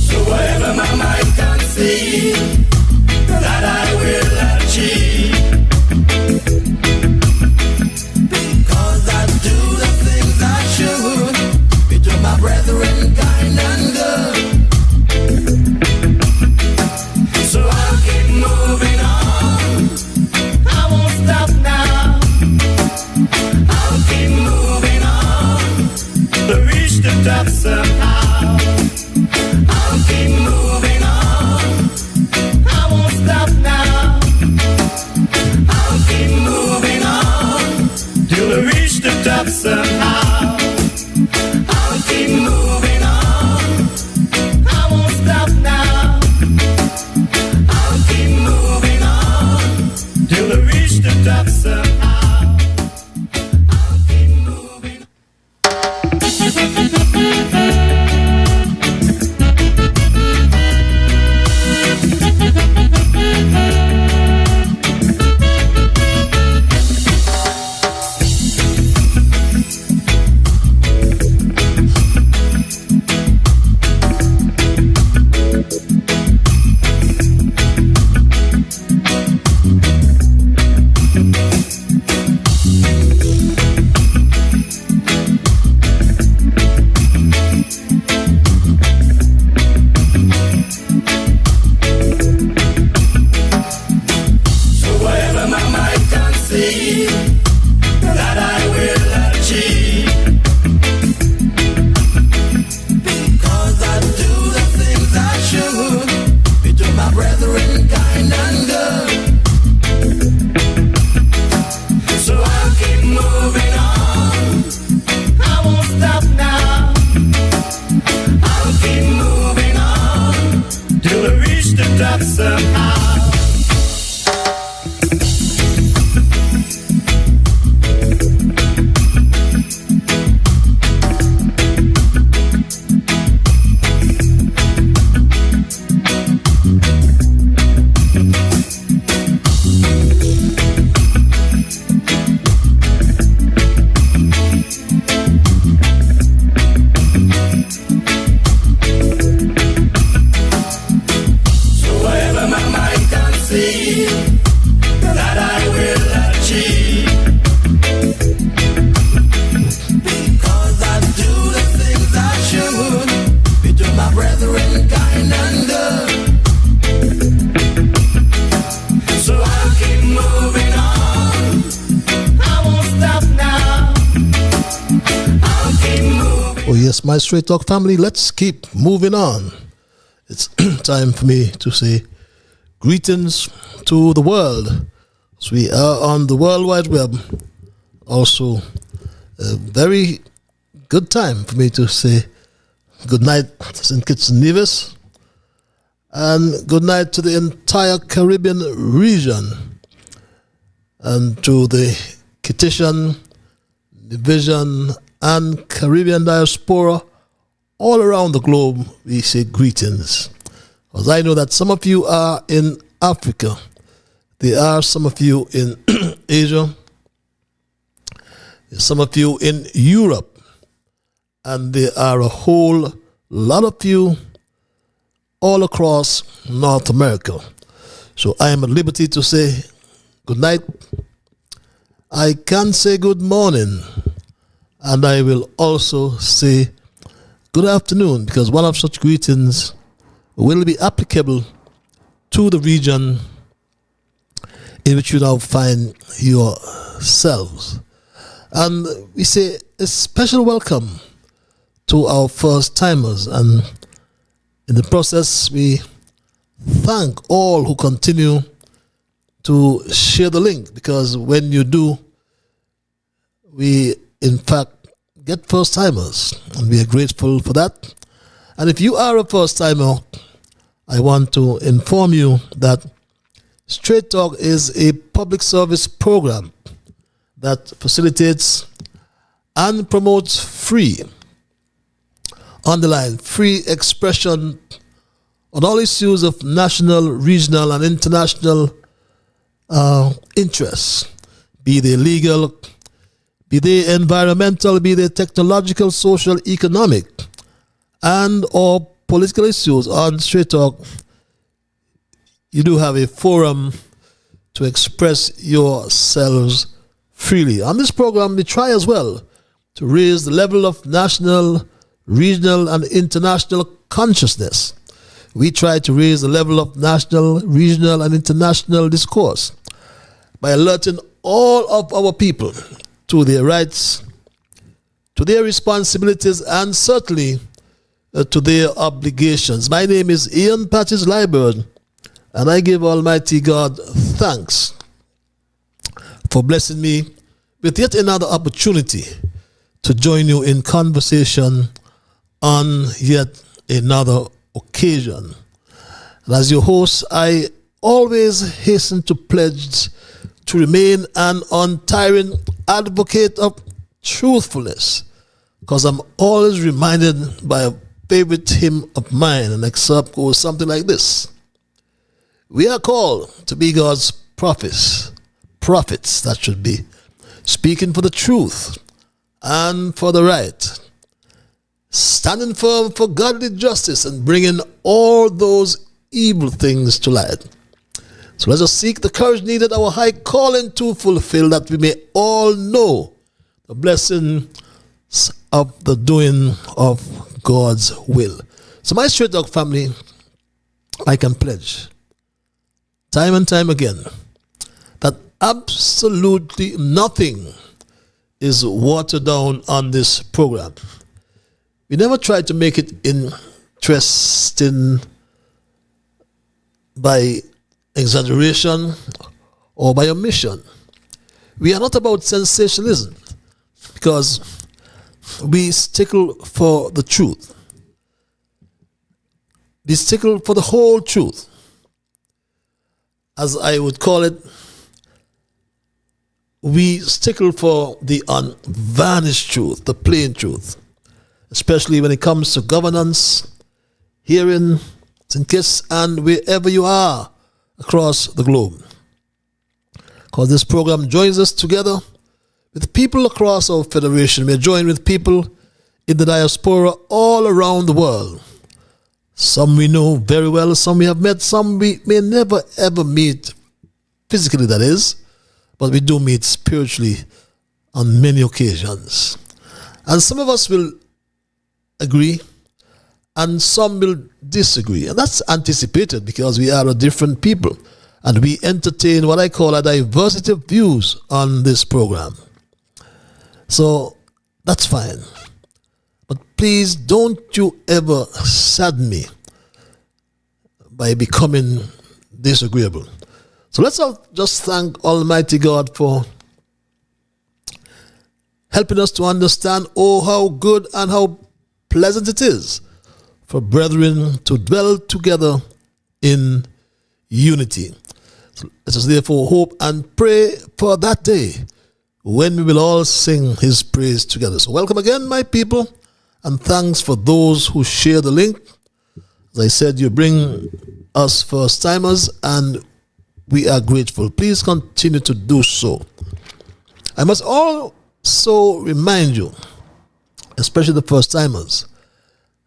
So whatever my mind can see, that I will achieve. Because I do the things I should, between my brethren kind and good. So I'll keep moving on, I won't stop now. I'll keep moving on, to reach the top somehow. I'll keep moving on, I won't stop now. I'll keep moving on, till I reach the top somehow. I'll keep moving on, I won't stop now. I'll keep moving on, till I reach the top somehow. I'll keep moving. So whatever my mind can see, that I will achieve. Because I do the things I should, between my brethren kind and good. So I'll keep moving on, I won't stop now. I'll keep moving on, till I reach the top somehow. So whatever my mind can see, that I will achieve. Because I do the things I should, between my brethren kind and good. So I'll keep moving on, I won't stop now. I'll keep moving. Oh yes, my Straight Talk family, let's keep moving on. It's time for me to say greetings to the world. So we are on the World Wide Web. Also, a very good time for me to say good night to St. Kitts and Nevis, and good night to the entire Caribbean region, and to the Kittitian division and Caribbean diaspora all around the globe. We say greetings, because I know that some of you are in Africa, there are some of you in Asia, some of you in Europe, and there are a whole lot of you all across North America. So I am at liberty to say good night. I can say good morning, and I will also say good afternoon, because one of such greetings will be applicable to the region in which you now find yourselves. And we say a special welcome to our first timers, and in the process we thank all who continue to share the link, because when you do, we in fact get first timers, and we are grateful for that. And if you are a first timer, I want to inform you that Straight Talk is a public service program that facilitates and promotes free, underline, free expression on all issues of national, regional, and international interests, be they legal, be they environmental, be they technological, social, economic, and or political issues on Straight Talk, you do have a forum to express yourselves freely. On this program, we try as well to raise the level of national, regional, and international consciousness. We try to raise the level of national, regional, and international discourse by alerting all of our people to their rights, to their responsibilities, and certainly to their obligations. My name is Ian Patches Liburd, and I give Almighty God thanks for blessing me with yet another opportunity to join you in conversation on yet another occasion. And as your host, I always hasten to pledge to remain an untiring advocate of truthfulness, because I'm always reminded by a favorite hymn of mine. An excerpt goes something like this: we are called to be God's prophets, that should be, speaking for the truth and for the right, standing firm for godly justice and bringing all those evil things to light. So let us seek the courage needed, our high calling to fulfill, that we may all know the blessing of the doing of God's will. So my Straight Talk family, I can pledge time and time again that absolutely nothing is watered down on this program. We never try to make it interesting by exaggeration or by omission. We are not about sensationalism, because we stickle for the truth. We stickle for the whole truth, as I would call it. We stickle for the unvarnished truth, the plain truth, especially when it comes to governance, hearing, St. Kitts, and wherever you are across the globe. Because this program joins us together with people across our federation. We're joined with people in the diaspora all around the world. Some we know very well, some we have met, some we may never ever meet physically, that is, but we do meet spiritually on many occasions. And some of us will agree, and some will disagree. And that's anticipated, because we are a different people, and we entertain what I call a diversity of views on this program. So that's fine. But please don't you ever sadden me by becoming disagreeable. So let's all just thank Almighty God for helping us to understand, oh, how good and how pleasant it is for brethren to dwell together in unity. So let us therefore hope and pray for that day when we will all sing his praise together. So welcome again, my people, and thanks for those who share the link. As I said, you bring us first timers, and we are grateful. Please continue to do so. I must also remind you, especially the first timers,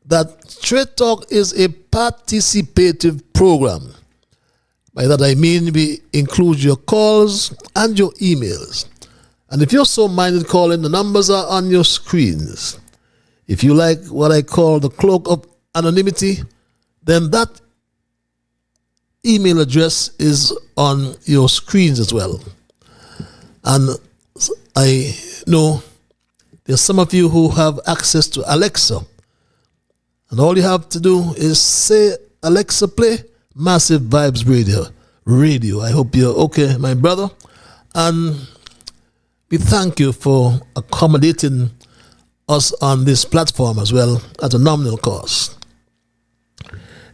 that Straight Talk is a participative program. By that I mean we include your calls and your emails. And if you're so minded calling, the numbers are on your screens. If you like what I call the cloak of anonymity, then that email address is on your screens as well. And I know there's some of you who have access to Alexa, and all you have to do is say, Alexa, play Massive Vibes Radio. I hope you're okay, my brother. And we thank you for accommodating us on this platform as well at a nominal cost.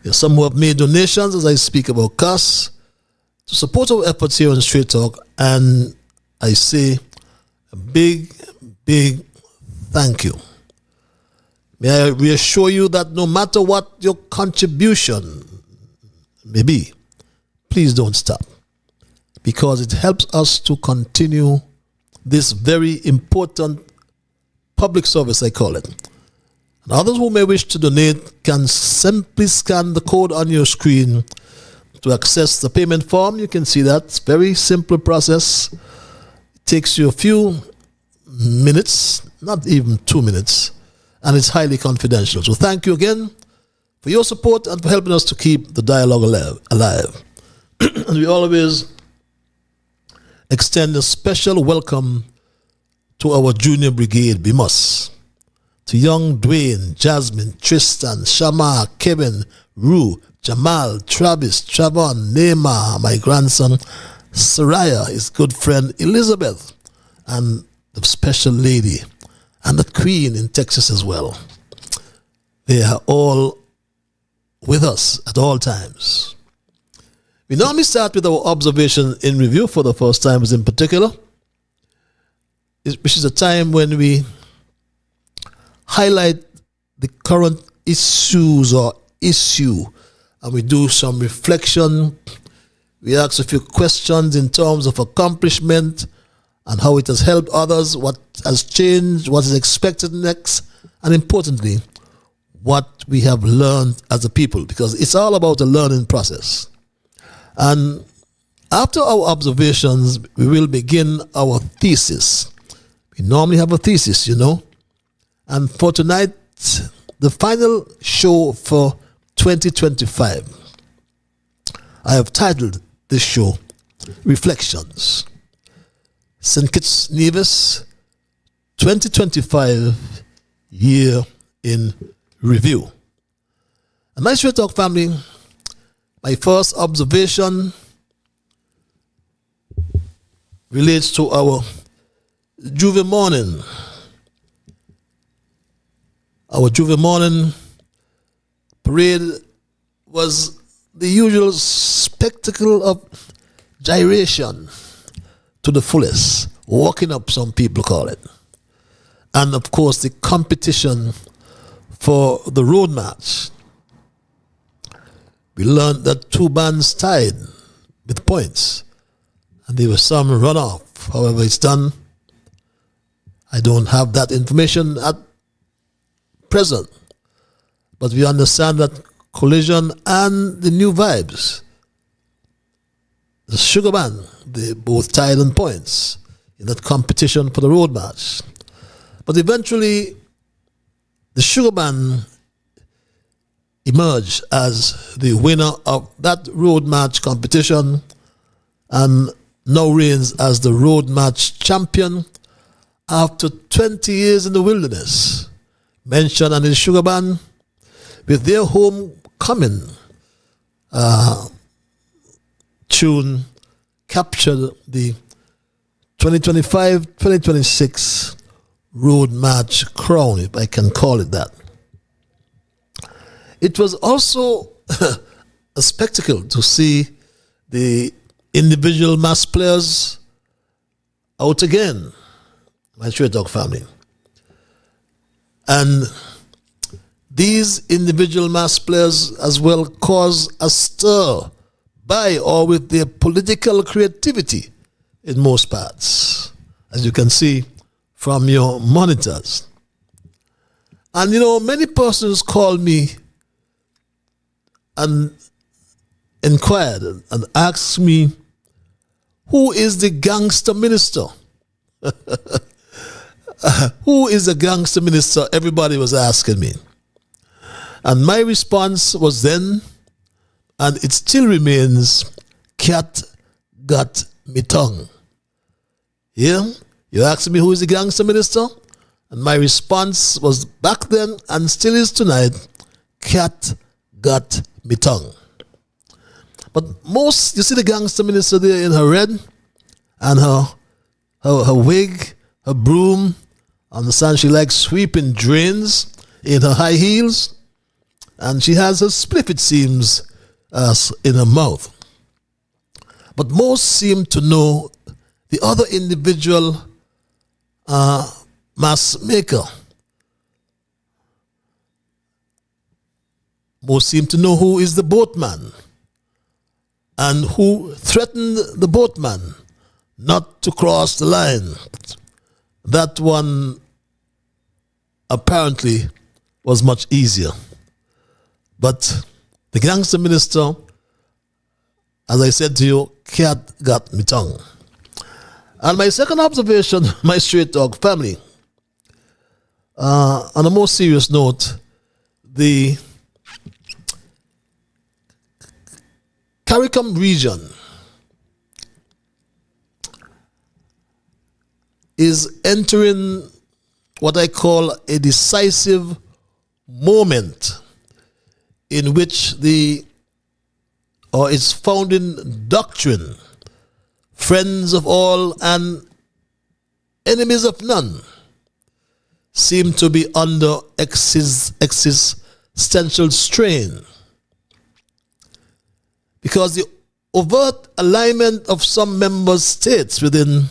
There's some who have made donations as I speak about costs to support our efforts here on Straight Talk, and I say a big thank you. May I reassure you that no matter what your contribution may be, please don't stop, because it helps us to continue this very important public service, I call it. And others who may wish to donate can simply scan the code on your screen to access the payment form. You can see that. It's a very simple process. It takes you a few minutes, not even 2 minutes, and it's highly confidential. So thank you again for your support and for helping us to keep the dialogue alive. And we always extend a special welcome to our junior brigade, we must. To young Dwayne, Jasmine, Tristan, Shamar, Kevin, Rue, Jamal, Travis, Travon, Neymar, my grandson, Saraya, his good friend Elizabeth, and the special lady, and the Queen in Texas as well. They are all with us at all times. We normally start with our observation in review for the first timers in particular, which is a time when we highlight the current issues or issue, and we do some reflection. We ask a few questions in terms of accomplishment and how it has helped others, what has changed, what is expected next, and importantly, what we have learned as a people, because it's all about a learning process. And after our observations, we will begin our thesis. We normally have a thesis, you know. And for tonight, the final show for 2025, I have titled this show, Reflections. St. Kitts Nevis, 2025 Year in Review. And my Straight Talk family, my first observation relates to our Juve morning. Our Juve morning parade was the usual spectacle of gyration to the fullest, walking up, some people call it. And of course, the competition for the road match. We learned that two bands tied with points, and there was some runoff. However, it's done. I don't have that information at present, but we understand that Collision and the New Vibes, the Sugar Band, they both tied on points in that competition for the road match. But eventually, the Sugar Band emerged as the winner of that road match competition and now reigns as the road match champion after 20 years in the wilderness. Mentioned on the Sugar Band with their homecoming tune captured the 2025-2026 road match crown, if I can call it that. It was also a spectacle to see the individual mass players out again, my Straight Talk family. And these individual mass players as well cause a stir by or with their political creativity in most parts, as you can see from your monitors. And you know, many persons called me and inquired and asked me, who is the gangster minister? Who is the gangster minister? Everybody was asking me. And my response was then, and it still remains, cat got me tongue. Yeah? You asked me who is the gangster minister? And my response was back then and still is tonight, cat got me tongue. But most, you see the gangster minister there in her red and her wig, her broom. Understand, she likes sweeping drains in her high heels, and she has a spliff, it seems, in her mouth. But most seem to know the other individual mass maker. Most seem to know who is the boatman and who threatened the boatman, not to cross the line. That one apparently was much easier. But the gangster minister, as I said to you, cat got me tongue. And my second observation, my straight talk family, on a more serious note, the CARICOM region is entering what I call a decisive moment in which its founding doctrine, friends of all and enemies of none, seem to be under existential strain. Because the overt alignment of some member states within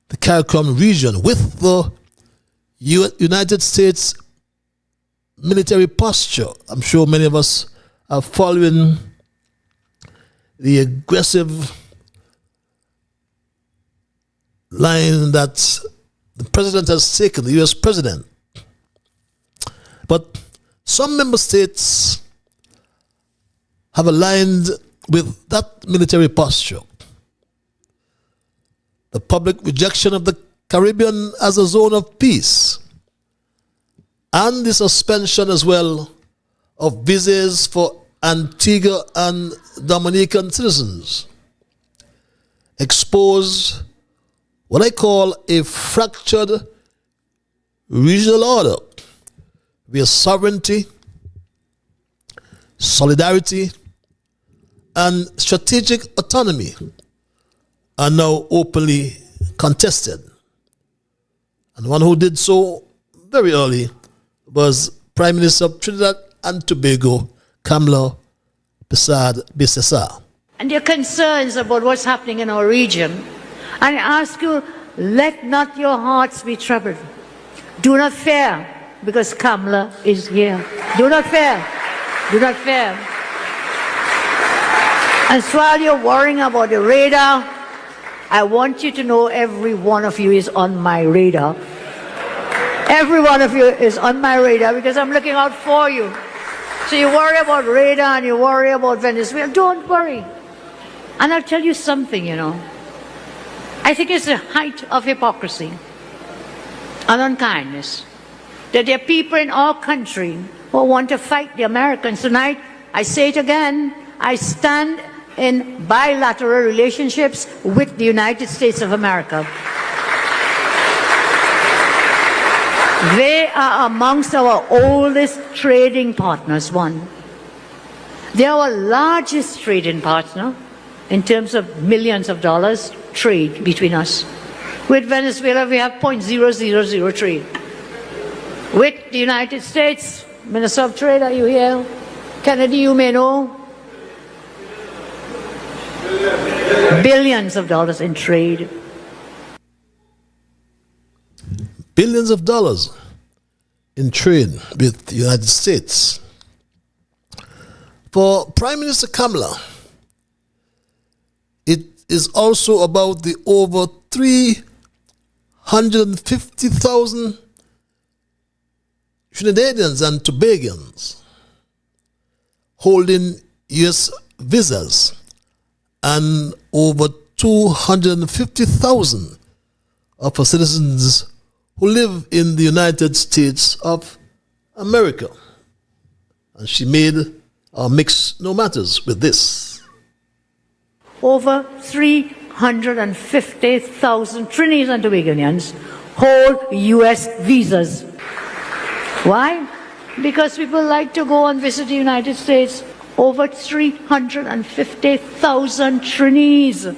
the CARICOM region with the United States military posture, I'm sure many of us are following the aggressive line that the president has taken, the US president. But some member states have aligned with that military posture. The public rejection of the Caribbean as a zone of peace, and the suspension as well of visas for Antigua and Dominican citizens expose what I call a fractured regional order where sovereignty, solidarity, and strategic autonomy are now openly contested. And one who did so very early was Prime Minister of Trinidad and Tobago, Kamla Bissessar. And your concerns about what's happening in our region, and I ask you, let not your hearts be troubled. Do not fear, because Kamla is here. Do not fear. Do not fear. And so while you're worrying about the radar, I want you to know every one of you is on my radar. Every one of you is on my radar because I'm looking out for you. So you worry about radar and you worry about Venezuela. Don't worry. And I'll tell you something, I think it's the height of hypocrisy and unkindness that there are people in our country who want to fight the Americans. Tonight, I say it again, I stand in bilateral relationships with the United States of America. They are amongst our oldest trading partners, one. They are our largest trading partner in terms of millions of dollars trade between us. With Venezuela, we have 0.000 trade. With the United States, Minister of Trade, are you here? Kennedy, you may know. Billions of dollars in trade. Billions of dollars in trade with the United States. For Prime Minister Kamla, it is also about the over 350,000 Trinidadians and Tobagans holding U.S. visas and over 250,000 of our citizens who live in the United States of America. And she made or mixed no matters with this. Over 350,000 Trinidadians and Tobagonians hold U.S. visas. Why? Because people like to go and visit the United States. Over 350,000 Trinidadians.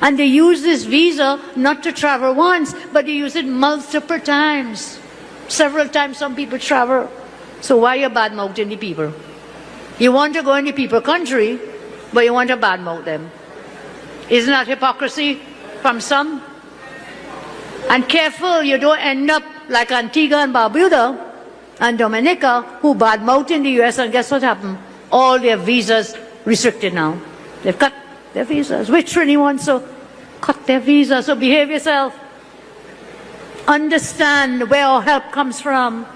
And they use this visa not to travel once, but they use it multiple times. Several times some people travel. So why are you bad-mouthing the people? You want to go in the people country, but you want to bad-mouth them. Isn't that hypocrisy from some? And careful, you don't end up like Antigua and Barbuda and Dominica, who bad-mouthed in the U.S., and guess what happened? All their visas restricted now. They've cut their visas. Which Trini wants to cut their visa, so behave yourself. Understand where our help comes from.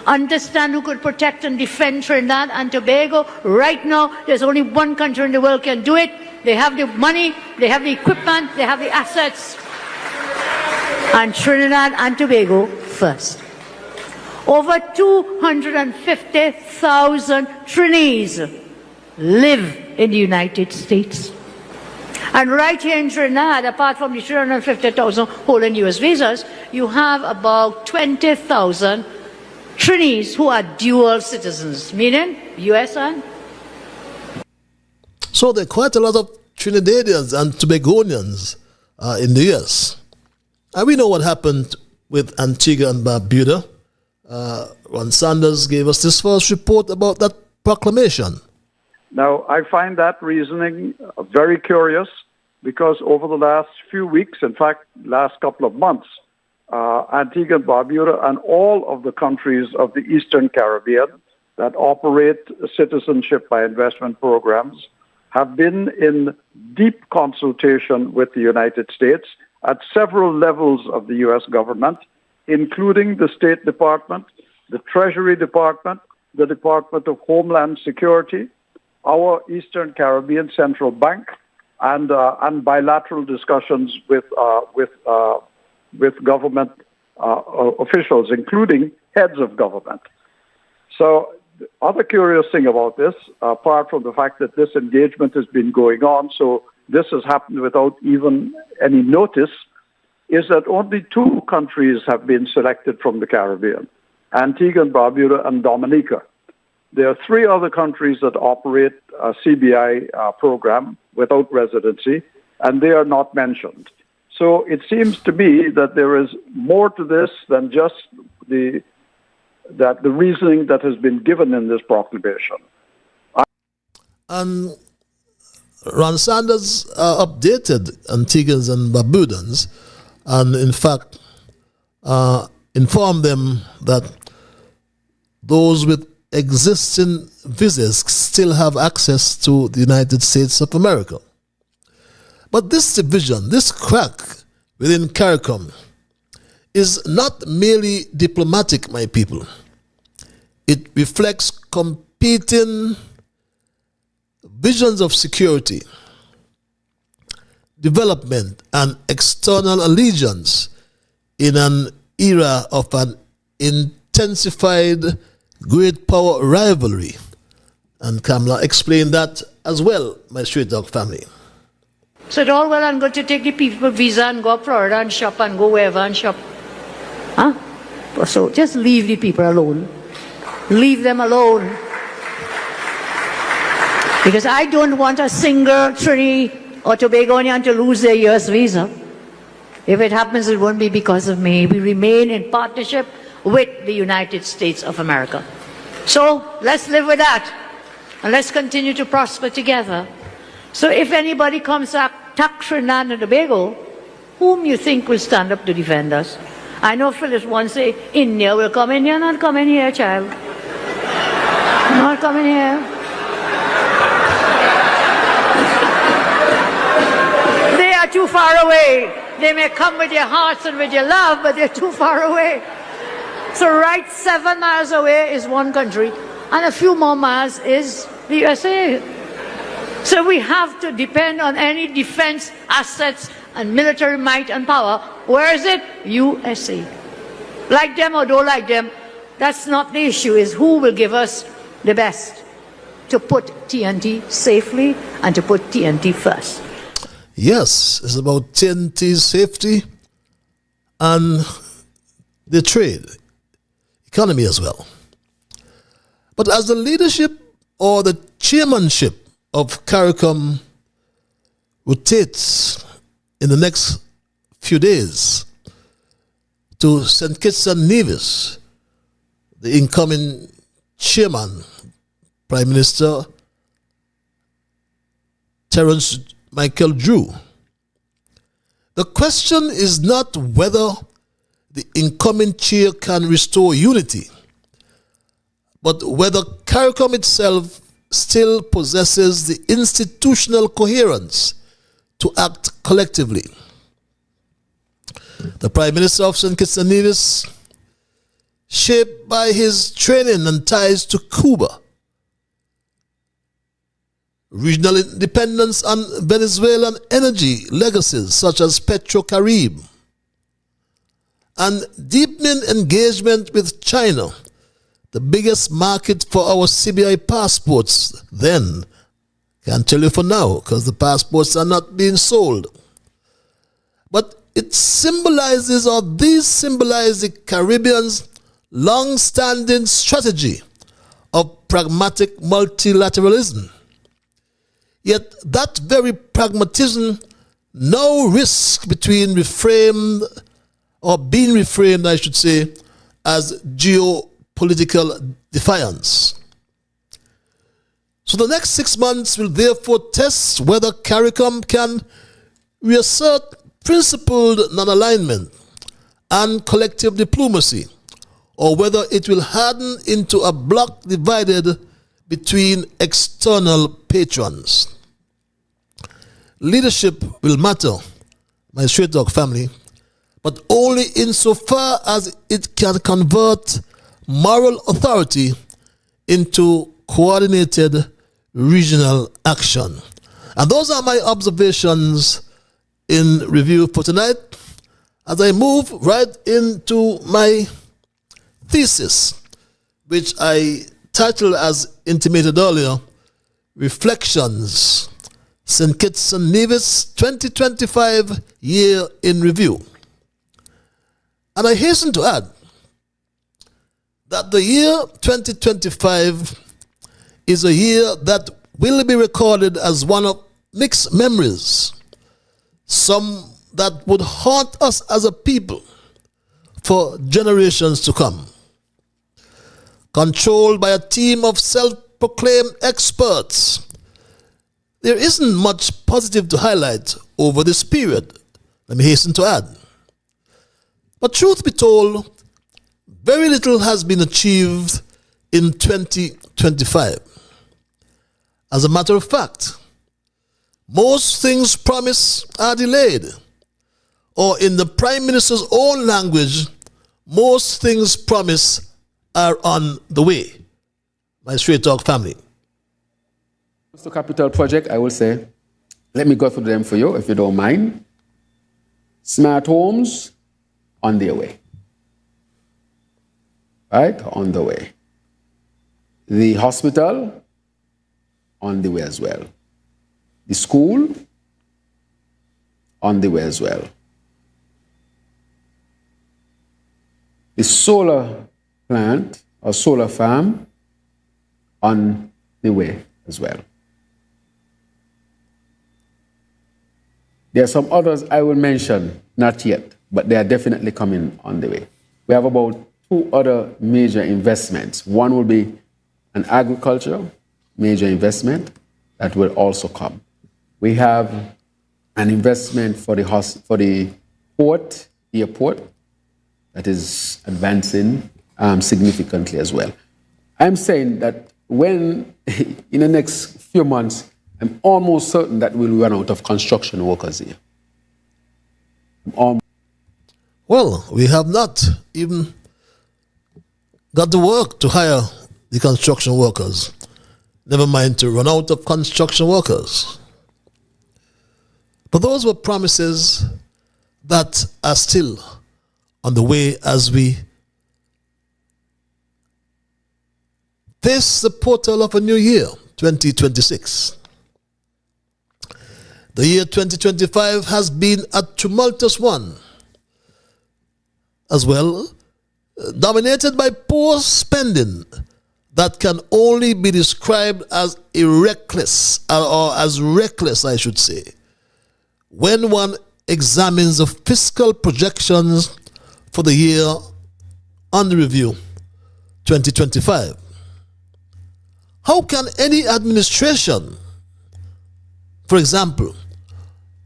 Understand who could protect and defend Trinidad and Tobago. Right now, there's only one country in the world can do it. They have the money, they have the equipment, they have the assets. And Trinidad and Tobago first. Over 250,000 Trinis live in the United States. And right here in Trinidad, apart from the 350,000 holding US visas, you have about 20,000 Trinis who are dual citizens, meaning US and... So there are quite a lot of Trinidadians and Tobagonians in the US. And we know what happened with Antigua and Barbuda. Ron Sanders gave us this first report about that proclamation. Now, I find that reasoning very curious because over the last few weeks, in fact, last couple of months, Antigua and Barbuda and all of the countries of the Eastern Caribbean that operate citizenship by investment programs have been in deep consultation with the United States at several levels of the U.S. government, including the State Department, the Treasury Department, the Department of Homeland Security, our Eastern Caribbean Central Bank, and bilateral discussions with government officials, including heads of government. So the other curious thing about this, apart from the fact that this engagement has been going on, so this has happened without even any notice, is that only two countries have been selected from the Caribbean, Antigua and Barbuda and Dominica. There are three other countries that operate a CBI program without residency, and they are not mentioned. So it seems to me that there is more to this than just the reasoning that has been given in this proclamation. And Ron Sanders updated Antiguans and Barbudans and, in fact, informed them that those with existing visas still have access to the United States of America. But this division, this crack within CARICOM, is not merely diplomatic, my people. It reflects competing visions of security, development, and external allegiance in an era of an intensified great power rivalry. And Kamala explained that as well, my Straight Dog family. So it's all well and good to take the people visa and go to Florida and shop and go wherever and shop. Huh? So just leave the people alone. Leave them alone. Because I don't want a single Trini or Tobagonian to lose their US visa. If it happens, it won't be because of me. We remain in partnership with the United States of America. So let's live with that. And let's continue to prosper together. So if anybody comes to attack Trinidad and Tobago, whom you think will stand up to defend us? I know Phyllis once said, India will come in here, not come in here, child. Not coming here. They are too far away. They may come with your hearts and with your love, but they're too far away. So right 7 miles away is one country, and a few more miles is the USA. So we have to depend on any defense assets and military might and power. Where is it? USA. Like them or don't like them, that's not the issue, is who will give us the best to put TNT safely and to put TNT first. Yes, it's about TNT's safety and the trade, economy as well. But as the leadership or the chairmanship of CARICOM rotates in the next few days to St. Kitts and Nevis, the incoming chairman, Prime Minister Terence Michael Drew. The question is not whether the incoming chair can restore unity, but whether CARICOM itself still possesses the institutional coherence to act collectively. The Prime Minister of St. Kitts and Nevis, shaped by his training and ties to Cuba, regional independence and Venezuelan energy legacies such as Petro-Carib, and deepening engagement with China, the biggest market for our CBI passports then. Can't tell you for now because the passports are not being sold. But it symbolizes, or these symbolize, the Caribbean's long-standing strategy of pragmatic multilateralism. Yet that very pragmatism now risks being reframed, I should say, as geopolitical defiance. So the next 6 months will therefore test whether CARICOM can reassert principled non-alignment and collective diplomacy, or whether it will harden into a bloc divided between external patrons. Leadership will matter, my Straight Talk family, but only insofar as it can convert moral authority into coordinated regional action. And those are my observations in review for tonight. As I move right into my thesis, which I titled, as intimated earlier, Reflections, St. Kitts and Nevis 2025 Year in Review. And I hasten to add that the year 2025 is a year that will be recorded as one of mixed memories, some that would haunt us as a people for generations to come. Controlled by a team of self-proclaimed experts, there isn't much positive to highlight over this period, let me hasten to add. But truth be told, very little has been achieved in 2025. As a matter of fact, most things promised are delayed, or in the Prime Minister's own language, most things promised are on the way. My Straight Talk family. The capital project, I will say, let me go through them for you, if you don't mind. Smart homes, on their way. Right? On the way. The hospital, on the way as well. The school, on the way as well. The solar plant or solar farm, on the way as well. There are some others I will mention, not yet, but they are definitely coming on the way. We have about 2 other major investments. One will be an agriculture major investment that will also come. We have an investment for the port, airport, that is advancing significantly as well. I'm saying that when, in the next few months, I'm almost certain that we'll run out of construction workers here. Well, we have not even got the work to hire the construction workers. Never mind to run out of construction workers. But those were promises that are still on the way as we face the portal of a new year, 2026. The year 2025 has been a tumultuous one as well, dominated by poor spending that can only be described as reckless, I should say, when one examines the fiscal projections for the year under review, 2025. How can any administration, for example,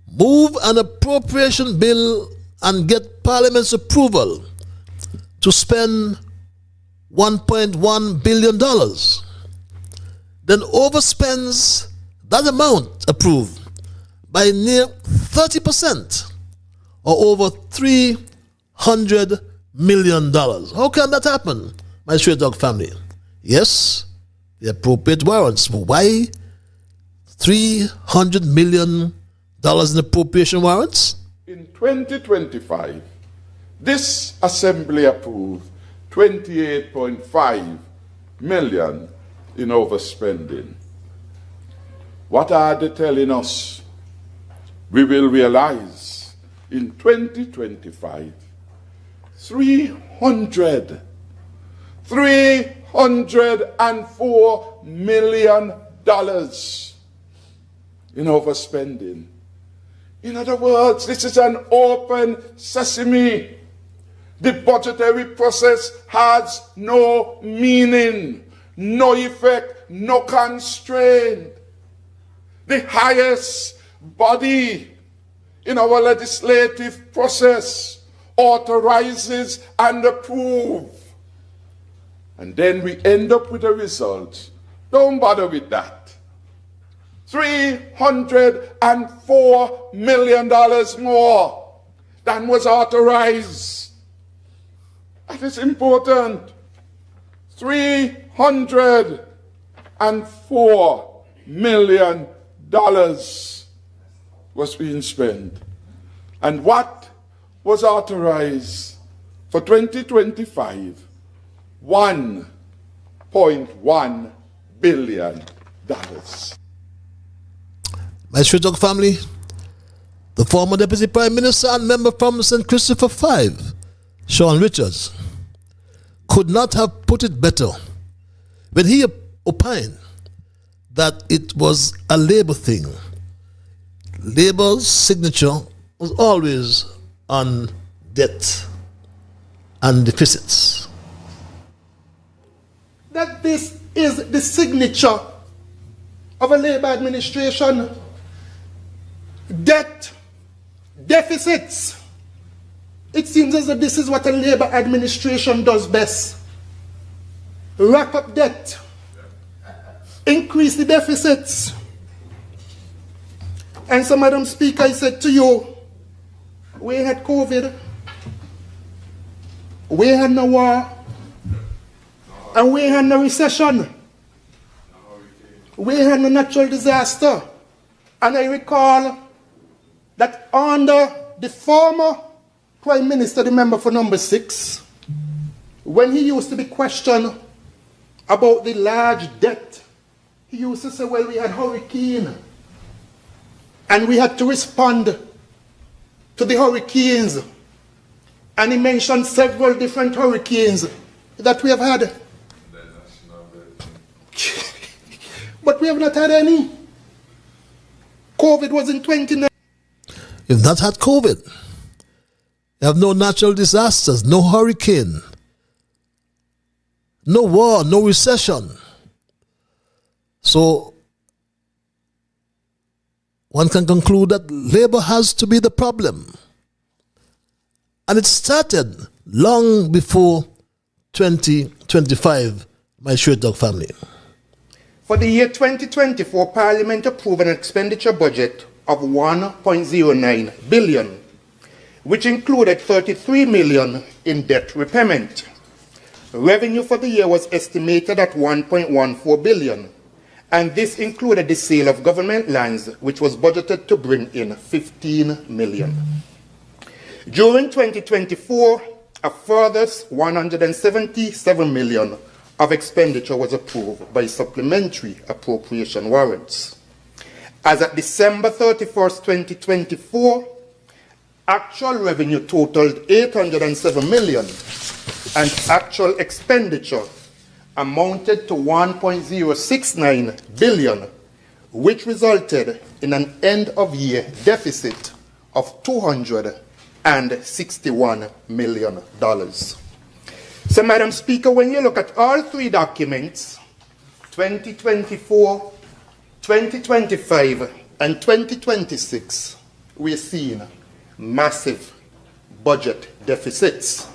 move an appropriation bill and get Parliament's approval to spend $1.1 billion, then overspends that amount approved by near 30%, or over $300 million. How can that happen, my Straight Dog family? Yes, the appropriate warrants. But why $300 million in appropriation warrants? In 2025, this assembly approved $28.5 million in overspending. What are they telling us? We will realize in 2025, $304 million in overspending. In other words, this is an open sesame. The budgetary process has no meaning, no effect, no constraint. The highest body in our legislative process authorizes and approves. And then we end up with a result. Don't bother with that. $304 million more than was authorized. That is important. $304 million was being spent. And what was authorized for 2025? $1.1 billion. My Straight Dog family, the former Deputy Prime Minister and member from St. Christopher 5, Sean Richards, could not have put it better when he opined that it was a Labour thing. Labour's signature was always on debt and deficits. That this is the signature of a Labour administration. Debt, deficits. It seems as though this is what a Labour administration does best. Wrap up debt, increase the deficits. And so, Madam Speaker, I said to you, we had COVID, we had no war, and we had no recession. We had no natural disaster. And I recall that under the former Prime Minister, the member for number 6, when he used to be questioned about the large debt, he used to say, well, we had hurricane, and we had to respond to the hurricanes. And he mentioned several different hurricanes that we have had. But we have not had any. COVID was in 2019. You've not had COVID. You have no natural disasters, no hurricane, no war, no recession. So one can conclude that Labour has to be the problem. And it started long before 2025, my Straight Dog family. For the year 2024, Parliament approved an expenditure budget of $1.09 billion, which included $33 million in debt repayment. Revenue for the year was estimated at $1.14 billion, and this included the sale of government lands, which was budgeted to bring in $15 million. During 2024, a further $177 million of expenditure was approved by supplementary appropriation warrants. As at December 31st, 2024, actual revenue totaled $807 million, and actual expenditure amounted to $1.069 billion, which resulted in an end-of-year deficit of $261 million. So, Madam Speaker, when you look at all three documents, 2024, 2025, and 2026, we're seeing massive budget deficits.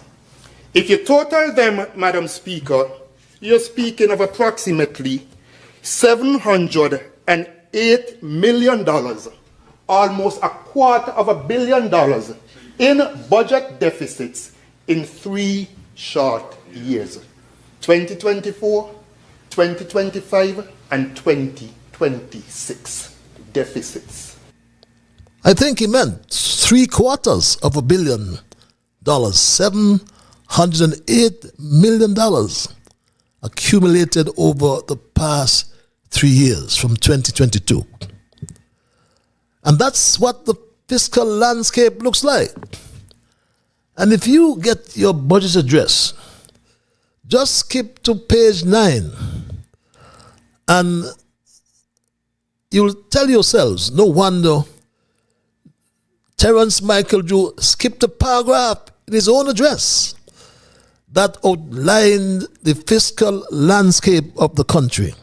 If you total them, Madam Speaker, you're speaking of approximately $708 million, almost $250 million in budget deficits in 3 short years, 2024, 2025, and 2026 deficits. I think he meant $778 million, $708 million accumulated over the past 3 years from 2022. And that's what the fiscal landscape looks like. And if you get your budget address, just skip to page 9 and you'll tell yourselves, no wonder Terence Michael Drew skipped a paragraph in his own address that outlined the fiscal landscape of the country.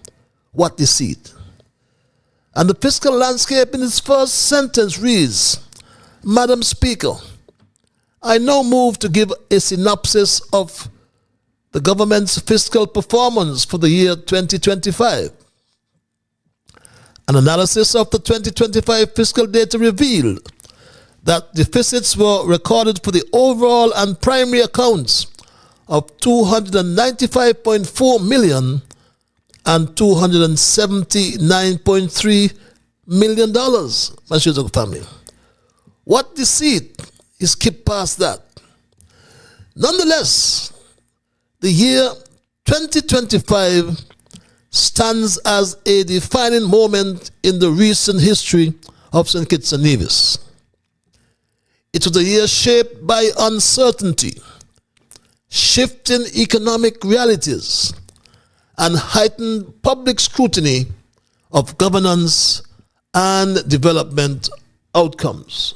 What deceit. And the fiscal landscape in its first sentence reads, Madam Speaker, I now move to give a synopsis of the government's fiscal performance for the year 2025. An analysis of the 2025 fiscal data revealed that deficits were recorded for the overall and primary accounts of $295.4 million and $279.3 million, my Shizoko family. What deceit is skip past that? Nonetheless, the year 2025 stands as a defining moment in the recent history of St. Kitts and Nevis. It was a year shaped by uncertainty, shifting economic realities, and heightened public scrutiny of governance and development outcomes.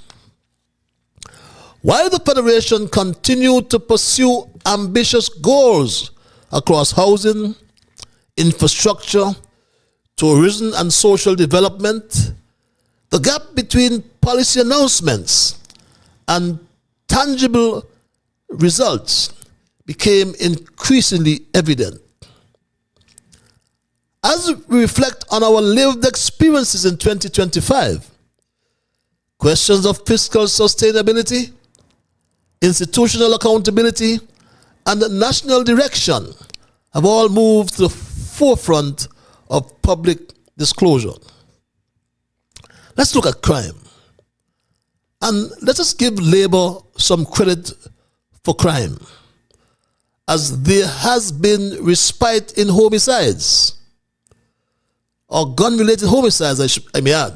While the Federation continued to pursue ambitious goals across housing, infrastructure, tourism, and social development, the gap between policy announcements and tangible results became increasingly evident. As we reflect on our lived experiences in 2025, questions of fiscal sustainability, institutional accountability, and national direction have all moved to the forefront of public disclosure. Let's look at crime. And let us give Labour some credit for crime, as there has been respite in homicides, or gun-related homicides, I may add,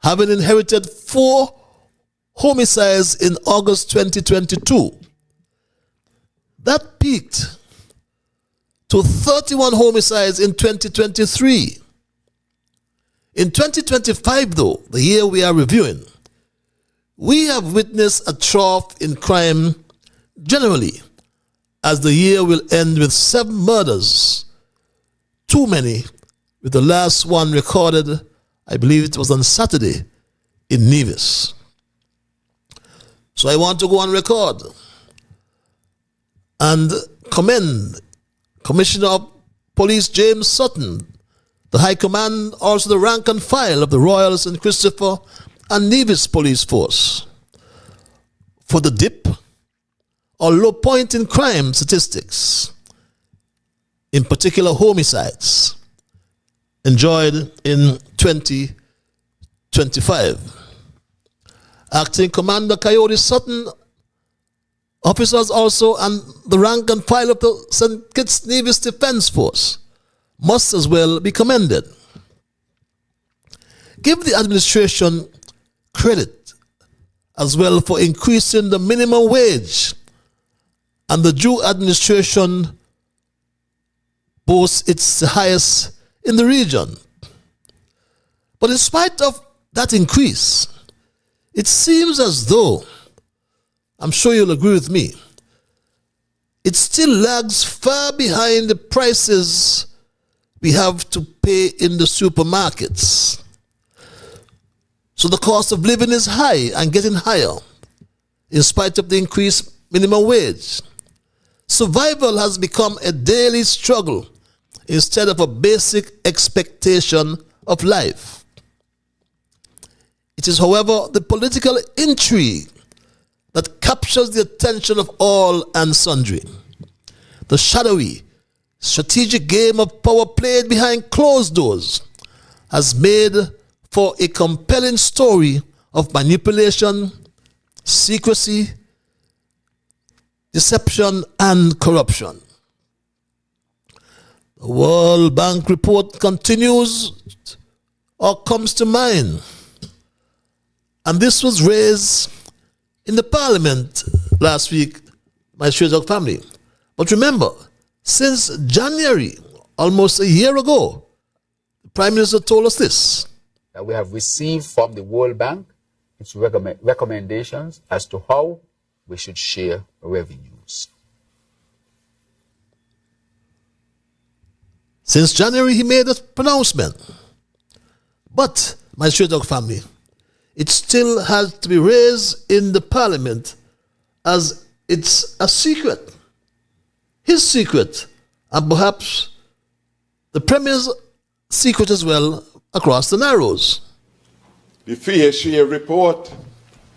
having inherited 4 homicides in August 2022. That peaked to 31 homicides in 2023. In 2025, though, the year we are reviewing, we have witnessed a trough in crime generally, as the year will end with 7 murders, too many, with the last one recorded, I believe it was on Saturday, in Nevis. So I want to go on record and commend Commissioner of Police James Sutton, the High Command, also the rank and file of the Royal St. Christopher and Nevis Police Force, for the dip or low point in crime statistics, in particular homicides, enjoyed in 2025. Acting Commander Coyote Sutton, officers also, and the rank and file of the St. Kitts Nevis Defence Force must as well be commended. Give the administration credit as well for increasing the minimum wage, and the Drew administration boasts its highest in the region. But in spite of that increase, it seems as though, I'm sure you'll agree with me, it still lags far behind the prices we have to pay in the supermarkets. So the cost of living is high and getting higher in spite of the increased minimum wage. Survival has become a daily struggle instead of a basic expectation of life. It is, however, the political intrigue that captures the attention of all and sundry. The shadowy, strategic game of power played behind closed doors has made for a compelling story of manipulation, secrecy, deception, and corruption. The World Bank report continues or comes to mind, and this was raised in the Parliament last week by Shredog family. But remember, since January, almost a year ago, the Prime Minister told us this. That we have received from the World Bank its recommendations as to how we should share revenues. Since January, he made a pronouncement. But, my Shredog family, it still has to be raised in the Parliament as it's a secret. His secret, and perhaps the Premier's secret as well across the Narrows. The fair share report,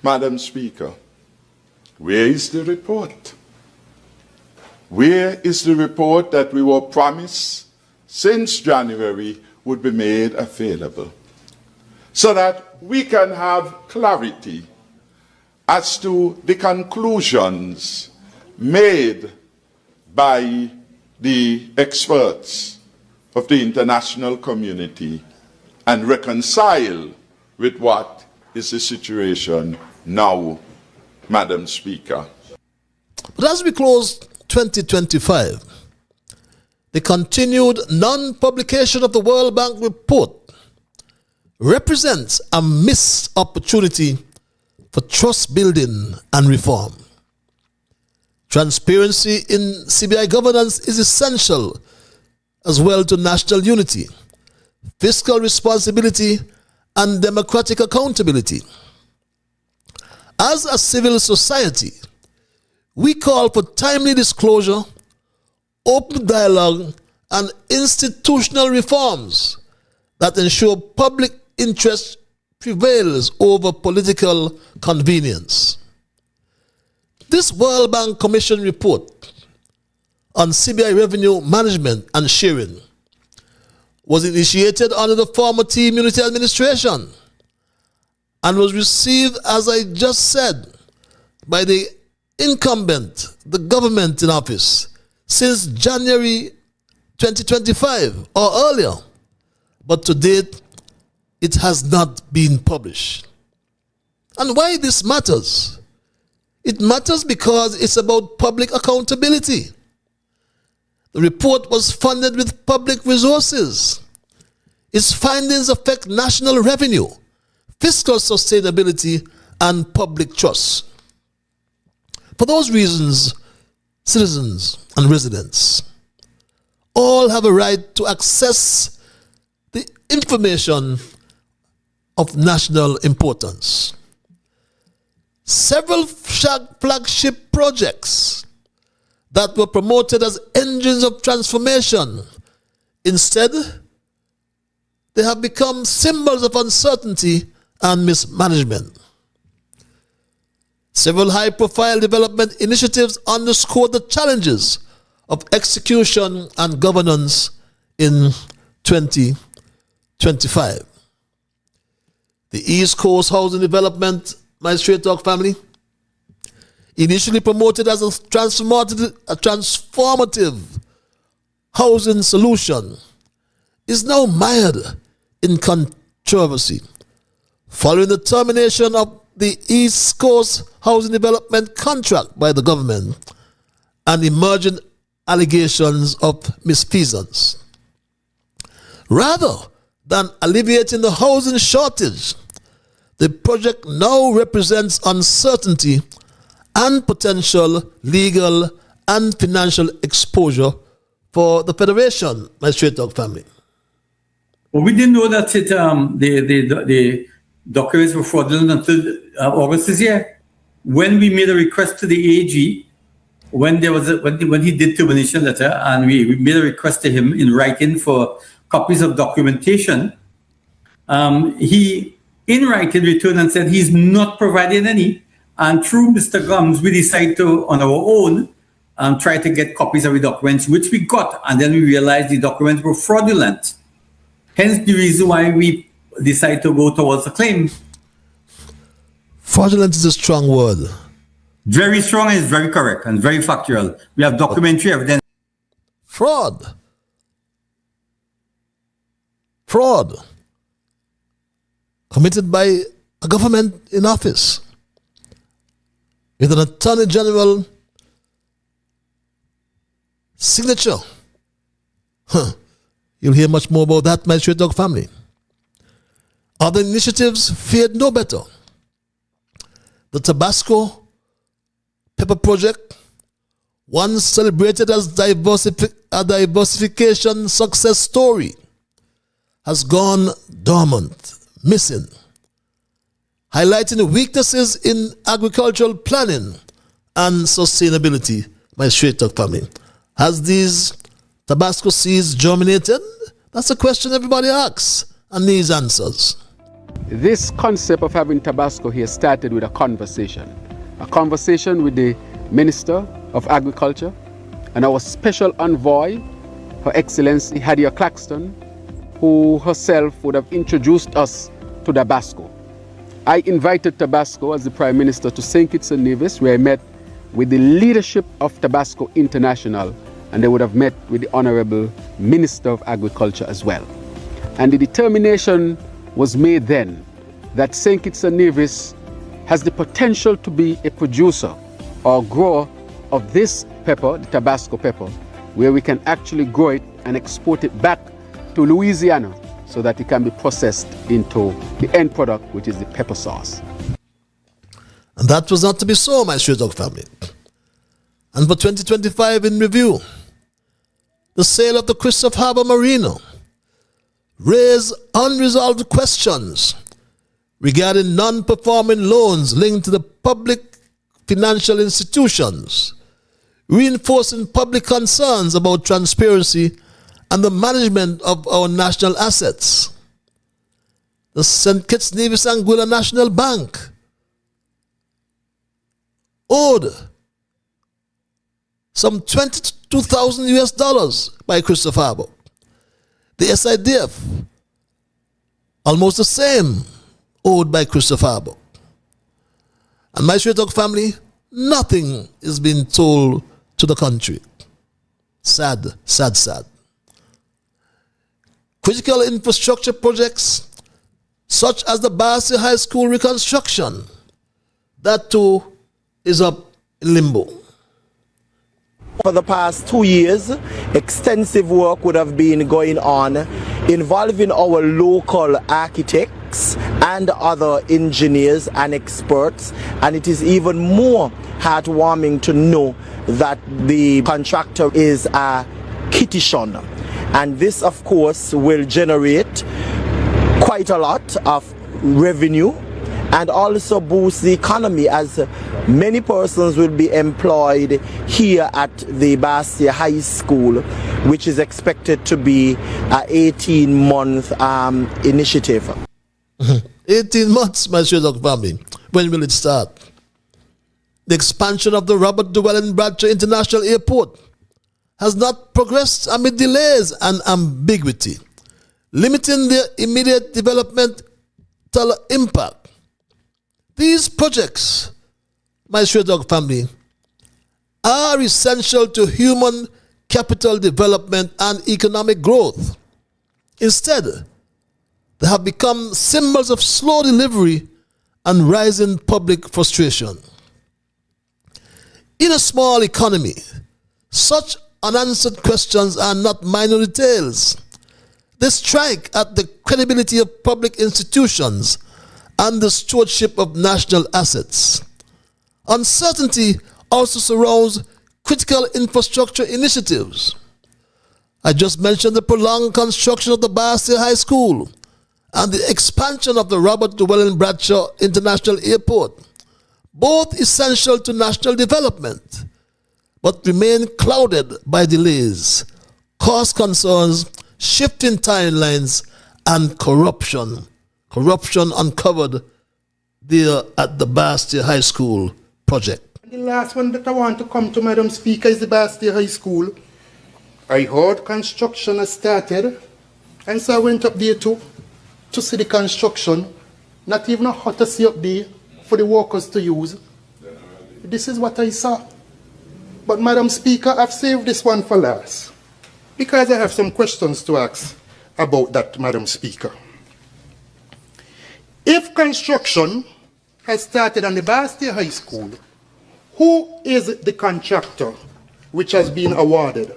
Madam Speaker. Where is the report? Where is the report that we were promised since January would be made available, so that we can have clarity as to the conclusions made by the experts of the international community and reconcile with what is the situation now, Madam Speaker. But as we close 2025, the continued non-publication of the World Bank report represents a missed opportunity for trust building and reform. Transparency in CBI governance is essential as well to national unity, fiscal responsibility, and democratic accountability. As a civil society, we call for timely disclosure, open dialogue, and institutional reforms that ensure public interest prevails over political convenience. This World Bank Commission report on CBI revenue management and sharing was initiated under the former Team Unity administration and was received, as I just said, by the incumbent, the government in office, since January 2025 or earlier. But to date, it has not been published. And why this matters? It matters because it's about public accountability. The report was funded with public resources. Its findings affect national revenue, fiscal sustainability, and public trust. For those reasons, citizens and residents all have a right to access the information of national importance. Several flagship projects that were promoted as engines of transformation, instead, they have become symbols of uncertainty and mismanagement. Several high-profile development initiatives underscore the challenges of execution and governance in 2025. The East Coast Housing Development, my Straight Talk family, initially promoted as a transformative housing solution, is now mired in controversy following the termination of the East Coast Housing Development contract by the government and emerging allegations of misfeasance. Rather than alleviating the housing shortage, the project now represents uncertainty and potential legal and financial exposure for the Federation, my Straight Talk family. Well, we didn't know that the documents were fraudulent until August this year, when we made a request to the AG, when he did termination letter, and we made a request to him in writing for copies of documentation. He, in writing, returned and said he's not providing any, And through Mr. Gums, we decided to, on our own, try to get copies of the documents, which we got. And then we realized the documents were fraudulent. Hence the reason why we decided to go towards the claim. Fraudulent is a strong word. Very strong and very correct and very factual. We have documentary evidence. Fraud. Fraud committed by a government in office with an attorney general signature. You'll hear much more about that, my Straight Dog family. Other initiatives fared no better. The Tabasco Pepper Project, once celebrated as a diversification success story, has gone dormant, missing, highlighting weaknesses in agricultural planning and sustainability, my Straight Talk family. Has these Tabasco seeds germinated? That's a question everybody asks and needs answers. This concept of having Tabasco here started with a conversation with the Minister of Agriculture and our special envoy, Her Excellency Hadia Claxton, who herself would have introduced us to Tabasco. I invited Tabasco as the Prime Minister to St. Kitts and Nevis, where I met with the leadership of Tabasco International, and they would have met with the Honorable Minister of Agriculture as well. And the determination was made then that St. Kitts and Nevis has the potential to be a producer or grower of this pepper, the Tabasco pepper, where we can actually grow it and export it back to Louisiana so that it can be processed into the end product, which is the pepper sauce. And that was not to be so, my Straight Dog family. And for 2025 in review, the sale of the Christopher Harbour Marina raised unresolved questions regarding non-performing loans linked to the public financial institutions, reinforcing public concerns about transparency and the management of our national assets. The St. Kitts Nevis Anguilla National Bank owed some $22,000 by Christopher Harbour. The SIDF, almost the same, owed by Christopher Harbour. And my Straight Dog family, nothing is being told to the country. Sad, sad, sad. Critical infrastructure projects, such as the Barcia High School reconstruction, that too is up in limbo. For the past 2 years, extensive work would have been going on involving our local architects and other engineers and experts, and it is even more heartwarming to know that the contractor is a Kittitian, and this of course will generate quite a lot of revenue and also boost the economy, as many persons will be employed here at the Barcia High School, which is expected to be an 18-month initiative. 18 months, my Straight Dog family. When will it start? The expansion of the Robert Llewellyn Bradshaw International Airport has not progressed amid delays and ambiguity, limiting their immediate developmental impact. These projects, my Straight Dog family, are essential to human capital development and economic growth. Instead, they have become symbols of slow delivery and rising public frustration. In a small economy, such unanswered questions are not minor details. They strike at the credibility of public institutions and the stewardship of national assets. Uncertainty also surrounds critical infrastructure initiatives. I just mentioned the prolonged construction of the Barcia High School and the expansion of the Robert Llewellyn Bradshaw International Airport, both essential to national development, but remain clouded by delays, cost concerns, shifting timelines, and corruption. Corruption uncovered there at the Bastia High School project. The last one that I want to come to, Madam Speaker, is the Bastia High School. I heard construction has started, and so I went up there to see the construction. Not even a hot to see up there for the workers to use. This is what I saw. But Madam Speaker, I've saved this one for last, because I have some questions to ask about that, Madam Speaker. If construction has started on the Bastia High School, who is the contractor which has been awarded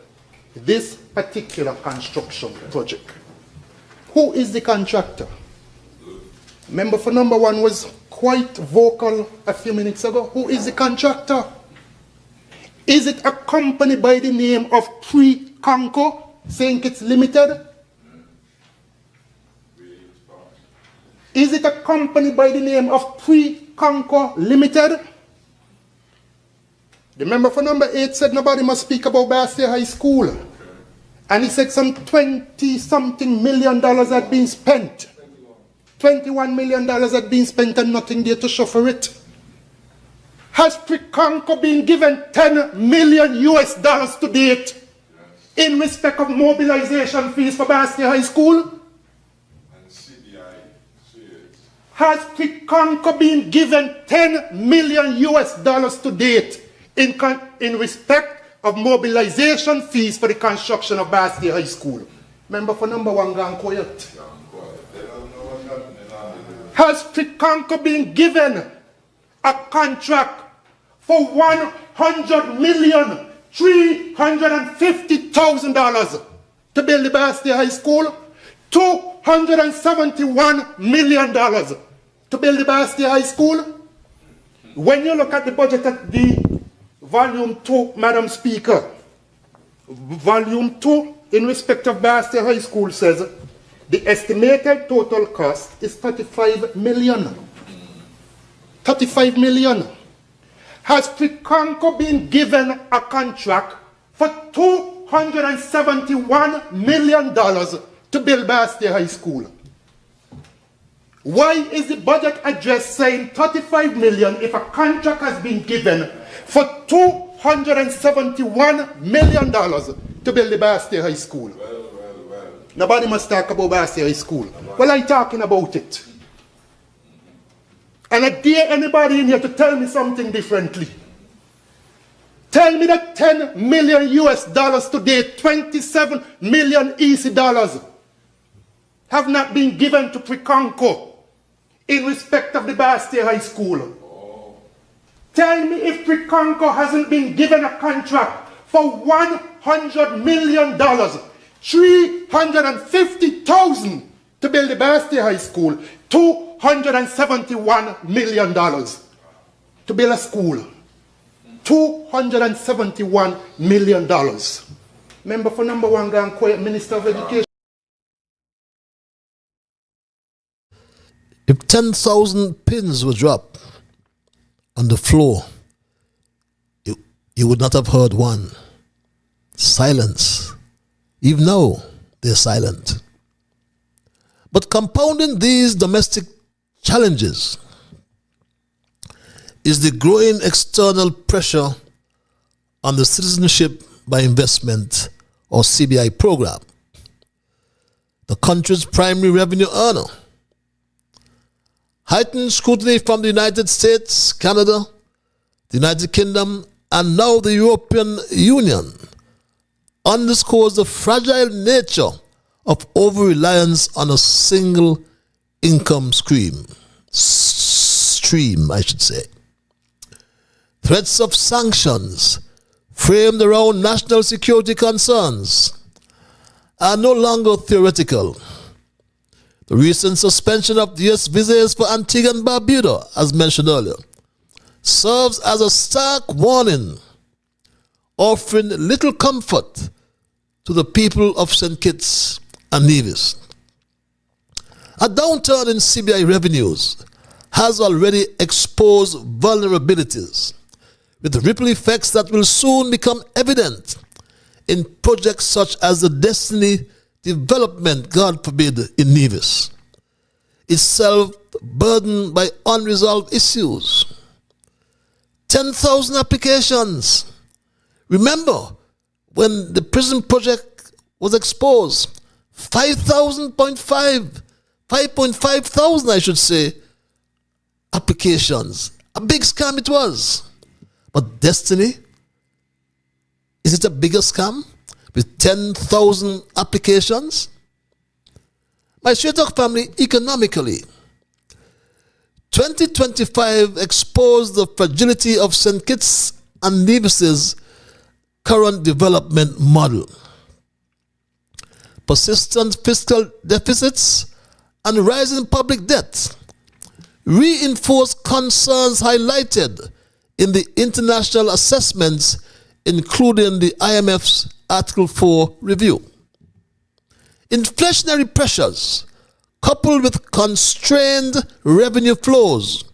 this particular construction project? Who is the contractor? Member for number one was quite vocal a few minutes ago. Who is the contractor? Is it a company by the name of Pre-Conco, saying it's limited? Is it a company by the name of Pre-Conco Limited? The member for number 8 said nobody must speak about Bastia High School. And he said some $20-something million had been spent. $21 million had been spent and nothing there to show for it. Has Pre-Conco been given $10 million to date in respect of mobilization fees for Bastia High School? Has Pre-Conco been given $10 million to date in respect of mobilization fees for the construction of Bastia High School? Member for number one, gone quiet. Has Pre-Conco been given a contract for $100,350,000 to build the Bastia High School? $271 million to build the Bastia High School? When you look at the budget at the Volume 2, Madam Speaker, Volume 2 in respect of Bastia High School says the estimated total cost is $35 million. $35 million. Has Pre-Conco been given a contract for $271 million to build Bastia High School? Why is the budget address saying $35 million if a contract has been given for $271 million to build the Bastia High School? Nobody must talk about Bastia High School. Well, I'm talking about it. And I dare anybody in here to tell me something differently. Tell me that $10 million today, 27 million EC dollars, have not been given to Pre-Conco in respect of the Bastia High School. Tell me if Pre-Conco hasn't been given a contract for $100 million, $350,000 to build the Bastia High School, $271 million to build a school. $271 million. Member for number one, Gang Quiet, Minister of Education. If 10,000 pins were dropped on the floor, you would not have heard one. Silence. Even now, they're silent. But compounding these domestic challenges is the growing external pressure on the Citizenship by Investment, or CBI program, the country's primary revenue earner. Heightened scrutiny from the United States, Canada, the United Kingdom, and now the European Union underscores the fragile nature of over-reliance on a single income stream, I should say. Threats of sanctions framed around national security concerns are no longer theoretical. The recent suspension of U.S. visas for Antigua and Barbuda, as mentioned earlier, serves as a stark warning, offering little comfort to the people of St. Kitts and Nevis. A downturn in CBI revenues has already exposed vulnerabilities, with ripple effects that will soon become evident in projects such as the Destiny Development, God forbid, in Nevis, itself burdened by unresolved issues. 10,000 applications. Remember, when the prison project was exposed, 5.5 thousand, I should say, applications. A big scam it was. But Destiny, is it a bigger scam with 10,000 applications? My Straight Talk family, economically, 2025 exposed the fragility of St. Kitts and Nevis's current development model. Persistent fiscal deficits and rising public debt reinforced concerns highlighted in the international assessments, including the IMF's Article 4 review. Inflationary pressures, coupled with constrained revenue flows,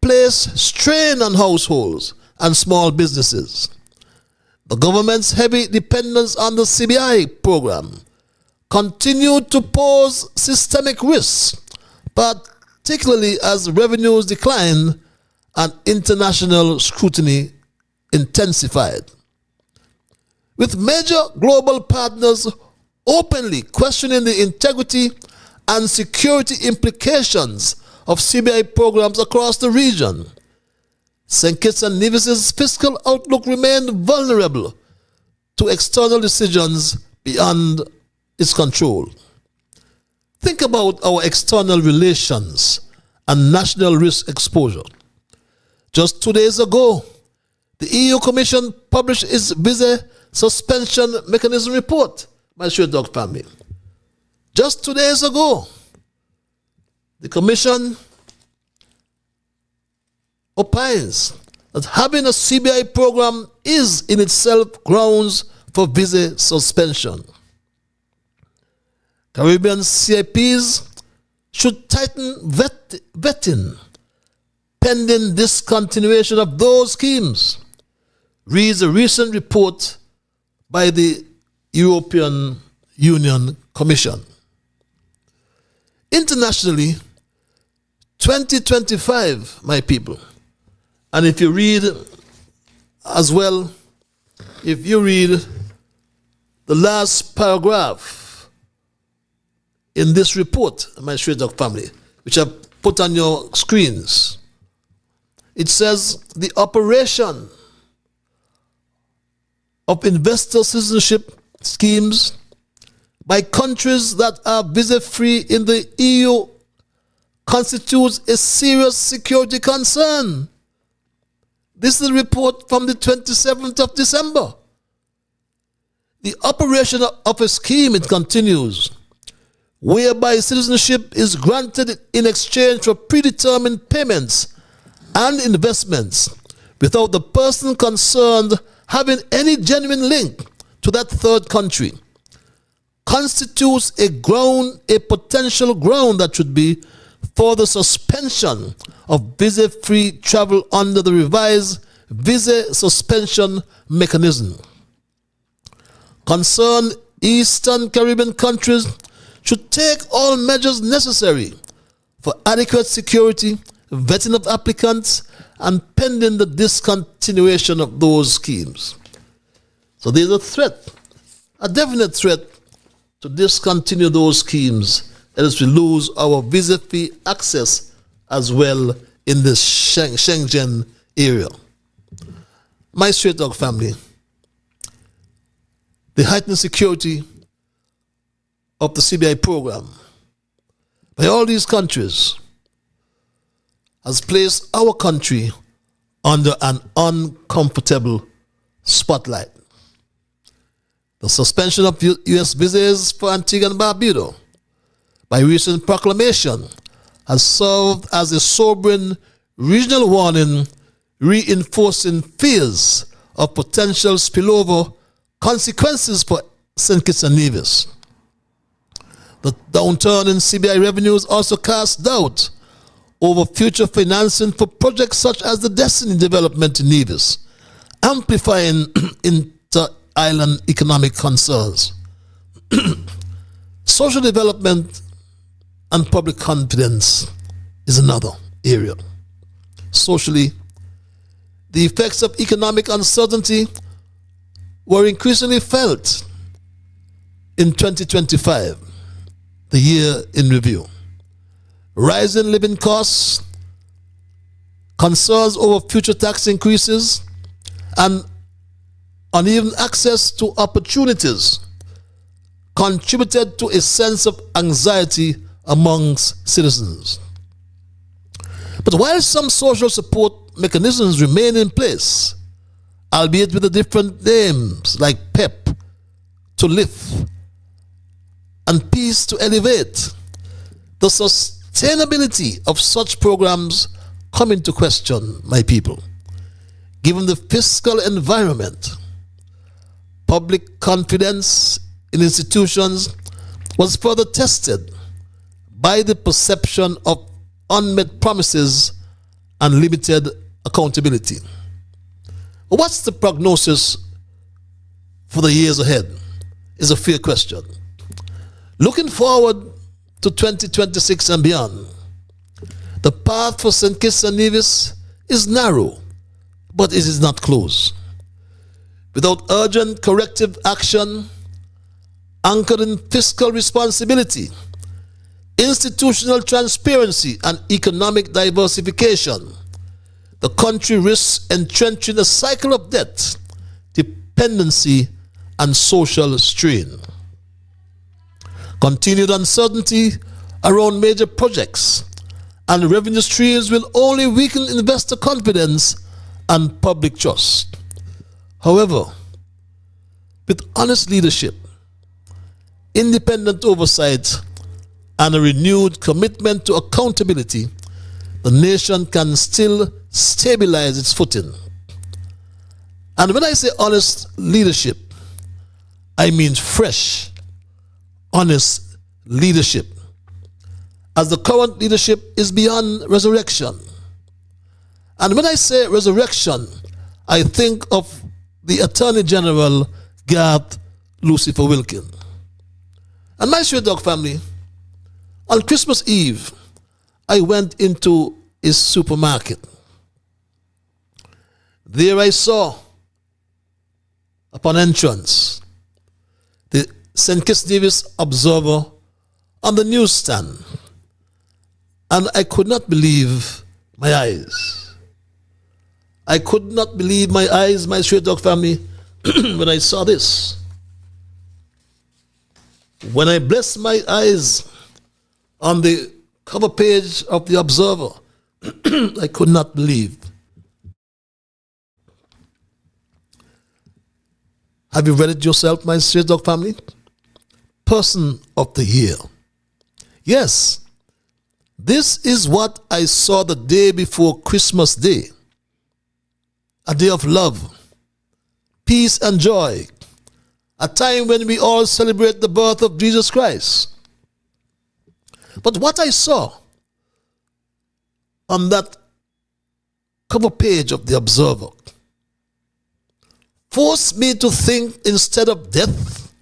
place strain on households and small businesses. The government's heavy dependence on the CBI program continued to pose systemic risks, particularly as revenues declined and international scrutiny intensified. With major global partners openly questioning the integrity and security implications of CBI programs across the region, St. Kitts and Nevis's fiscal outlook remained vulnerable to external decisions beyond its control. Think about our external relations and national risk exposure. Just 2 days ago, the EU Commission published its visa suspension mechanism report, my Straight Talk family. Just 2 days ago, the Commission opines that having a CBI program is in itself grounds for visa suspension. Caribbean CIPs should tighten vetting pending discontinuation of those schemes, reads a recent report by the European Union Commission. Internationally, 2025, my people, and if you read as well, if you read the last paragraph in this report, my Straight Talk family, which I've put on your screens, it says the operation of investor citizenship schemes by countries that are visa-free in the EU constitutes a serious security concern. This is a report from the 27th of December. The operation of a scheme, it continues, whereby citizenship is granted in exchange for predetermined payments and investments without the person concerned having any genuine link to that third country, constitutes a potential ground that should be for the suspension of visa-free travel under the revised visa suspension mechanism. Concerned Eastern Caribbean countries should take all measures necessary for adequate security, vetting of applicants, and pending the discontinuation of those schemes. So there's a threat, a definite threat to discontinue those schemes, else we lose our visa-free access as well in the Schengen area. My Straight Talk family, the heightened security of the CBI program by all these countries has placed our country under an uncomfortable spotlight. The suspension of U.S. visas for Antigua and Barbuda by recent proclamation has served as a sobering regional warning, reinforcing fears of potential spillover consequences for St. Kitts and Nevis. The downturn in CBI revenues also casts doubt over future financing for projects such as the Destiny development in Nevis, amplifying inter-island economic concerns. Social development and public confidence is another area. Socially, the effects of economic uncertainty were increasingly felt in 2025, the year in review. Rising living costs, concerns over future tax increases, and uneven access to opportunities contributed to a sense of anxiety amongst citizens. But while some social support mechanisms remain in place, albeit with the different names like PEP to lift and peace to elevate, the sustainability of such programs come into question, my people. Given the fiscal environment, public confidence in institutions was further tested by the perception of unmet promises and limited accountability. What's the prognosis for the years ahead is a fair question. Looking forward to 2026 and beyond, the path for St. Kitts and Nevis is narrow, but it is not closed. Without urgent corrective action anchored in fiscal responsibility, institutional transparency, and economic diversification, the country risks entrenching a cycle of debt, dependency, and social strain. Continued uncertainty around major projects and revenue streams will only weaken investor confidence and public trust. However, with honest leadership, independent oversight, and a renewed commitment to accountability, the nation can still stabilize its footing. And when I say honest leadership, I mean fresh, honest leadership, as the current leadership is beyond resurrection. And when I say resurrection, I think of the Attorney General, Garth Lucifer Wilkin. And my Stray Dog family, on Christmas Eve, I went into his supermarket. There I saw, upon entrance, the St. Kitts Nevis Observer on the newsstand. And I could not believe my eyes. I could not believe my eyes, my Stray Dog family, when I saw this. When I blessed my eyes on the cover page of the Observer, I could not believe. Have you read it yourself, my Stray Dog family? Person of the Year. Yes, this is what I saw the day before Christmas Day. A day of love, peace, and joy. A time when we all celebrate the birth of Jesus Christ. But what I saw on that cover page of the Observer forced me to think instead of death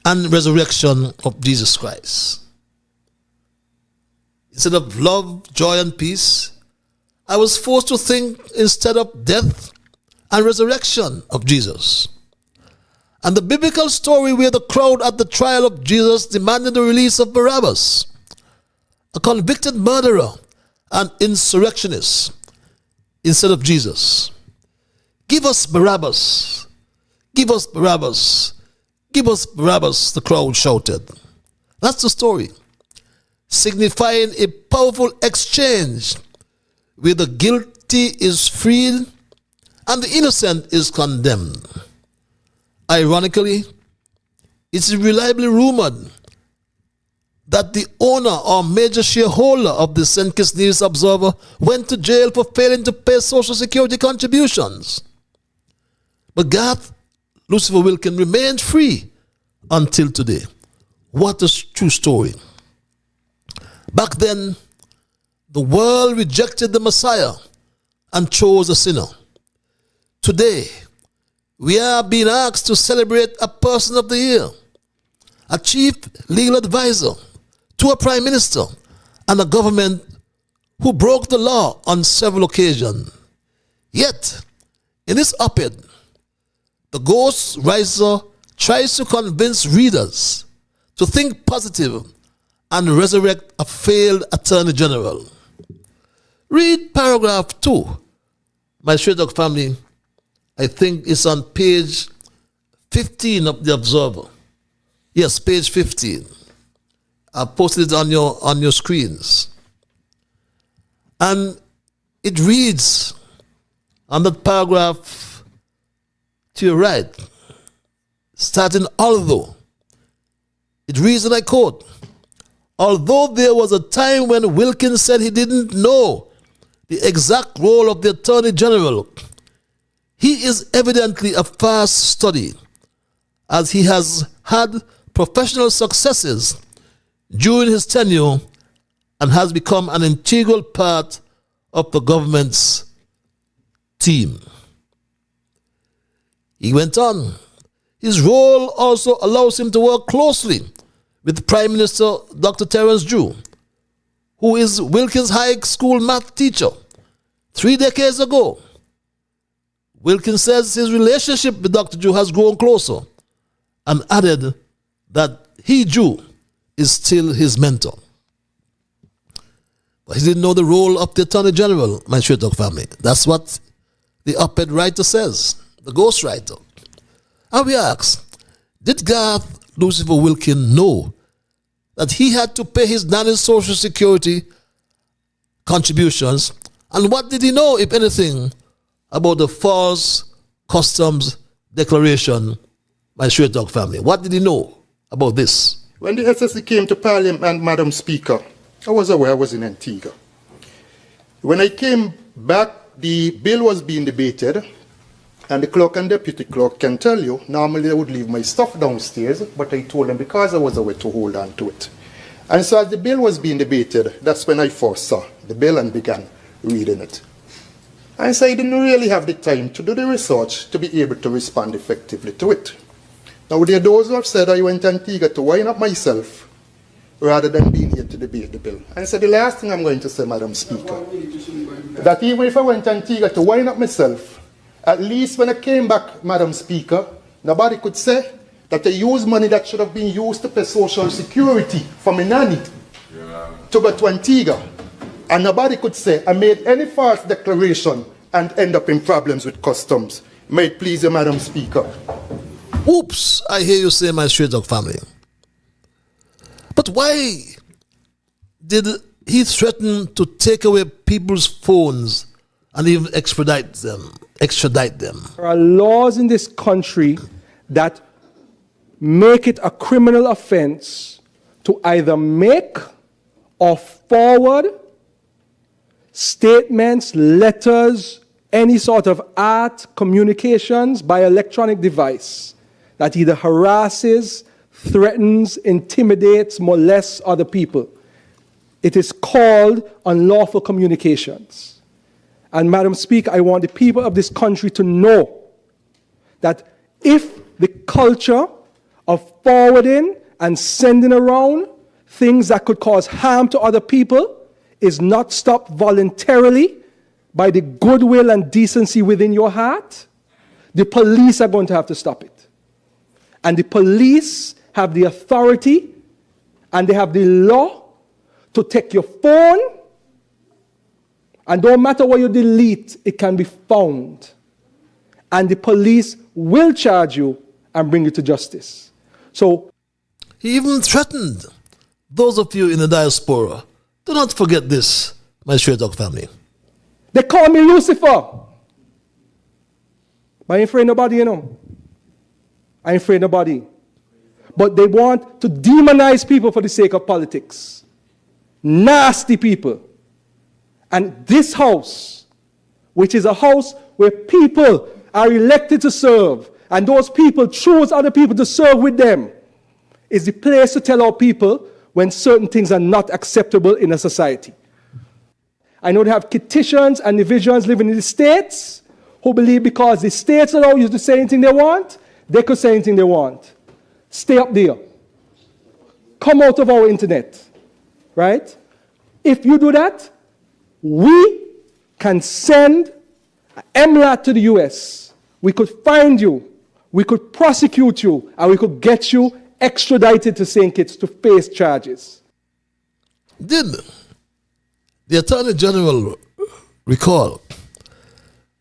and resurrection of Jesus Christ. Instead of love, joy, and peace, I was forced to think instead of death and resurrection of Jesus. And the biblical story where the crowd at the trial of Jesus demanded the release of Barabbas, a convicted murderer and insurrectionist, instead of Jesus. Give us Barabbas. Give us Barabbas. Give us Barabbas, the crowd shouted. That's the story, signifying a powerful exchange where the guilty is freed and the innocent is condemned. Ironically, it's reliably rumored that the owner or major shareholder of the St. Kitts Nevis Observer went to jail for failing to pay Social Security contributions. But Garth Lucifer Wilkin remained free until today. What a true story. Back then, the world rejected the Messiah and chose a sinner. Today, we are being asked to celebrate a person of the year, a chief legal advisor to a prime minister, and a government who broke the law on several occasions. Yet, in this op-ed, the ghost writer tries to convince readers to think positive and resurrect a failed Attorney General. Read paragraph 2. My Straight Talk family, I think it's on page 15 of the Observer. Yes, page 15. I've posted it on your screens. And it reads on that paragraph to your right, starting although. It reads, and I quote, although there was a time when Wilkins said he didn't know the exact role of the Attorney General, he is evidently a fast study, as he has had professional successes during his tenure and has become an integral part of the government's team. He went on, his role also allows him to work closely with Prime Minister Dr. Terence Drew, who is Wilkins High School math teacher 3 decades ago. Wilkins says his relationship with Dr. Drew has grown closer and added that he, Drew, is still his mentor. But he didn't know the role of the Attorney General, my Straight Talk family. That's what the op-ed writer says, the ghost writer. And we ask, did Garth Lucifer Wilkins know that he had to pay his nanny's Social Security contributions? And what did he know, if anything, about the false customs declaration, my Straight Talk family? What did he know about this? When the SSC came to Parliament, Madam Speaker, I was aware I was in Antigua. When I came back, the bill was being debated, and the clerk and deputy clerk can tell you, normally I would leave my stuff downstairs, but I told them because I was aware to hold on to it. And so as the bill was being debated, that's when I first saw the bill and began reading it. And so I didn't really have the time to do the research to be able to respond effectively to it. Now, there are those who have said I went to Antigua to wind up myself rather than being here to debate the bill. And so the last thing I'm going to say, Madam Speaker, that even if I went to Antigua to wind up myself, at least when I came back, Madam Speaker, nobody could say that I used money that should have been used to pay Social Security for my nanny to go to Antigua. And nobody could say I made any false declaration and end up in problems with customs. May it please you, Madam Speaker. Oops, I hear you say, my Straight Talk family. But why did he threaten to take away people's phones and even extradite them? There are laws in this country that make it a criminal offense to either make or forward statements, letters, any sort of art, communications by electronic device that either harasses, threatens, intimidates, molests other people. It is called unlawful communications. And Madam Speaker, I want the people of this country to know that if the culture of forwarding and sending around things that could cause harm to other people is not stopped voluntarily by the goodwill and decency within your heart, the police are going to have to stop it. And the police have the authority and they have the law to take your phone, and don't matter what you delete, it can be found. And the police will charge you and bring you to justice. So he even threatened those of you in the diaspora. Do not forget this, my Straight Talk family. They call me Lucifer. But I ain't afraid of nobody, you know. I ain't afraid of nobody. But they want to demonize people for the sake of politics. Nasty people. And this house, which is a house where people are elected to serve, and those people choose other people to serve with them, is the place to tell our people when certain things are not acceptable in a society. I know they have Kititians and Nevisians living in the States who believe because the states allow you to say anything they want, they could say anything they want. Stay up there. Come out of our internet. Right? If you do that, we can send an MLAT to the US. We could find you, we could prosecute you, and we could get you extradited to St. Kitts to face charges. Did the Attorney General recall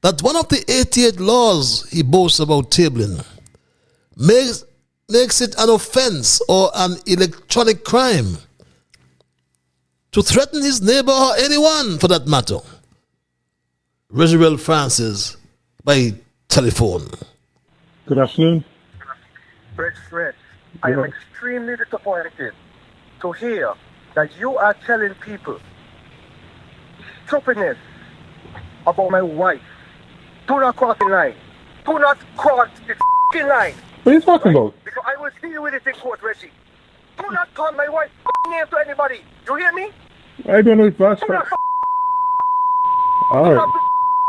that one of the 88 laws he boasts about tabling makes it an offense or an electronic crime to threaten his neighbor or anyone for that matter? Reginald Francis by telephone. Good afternoon. Fred, I am extremely disappointed to hear that you are telling people stupidness about my wife. Do not cross the line. Do not cross the line. What are you talking about? Because I will see you with it in court, Reggie. Do not call my wife name to anybody. You hear me? I don't know if that's Do not all right.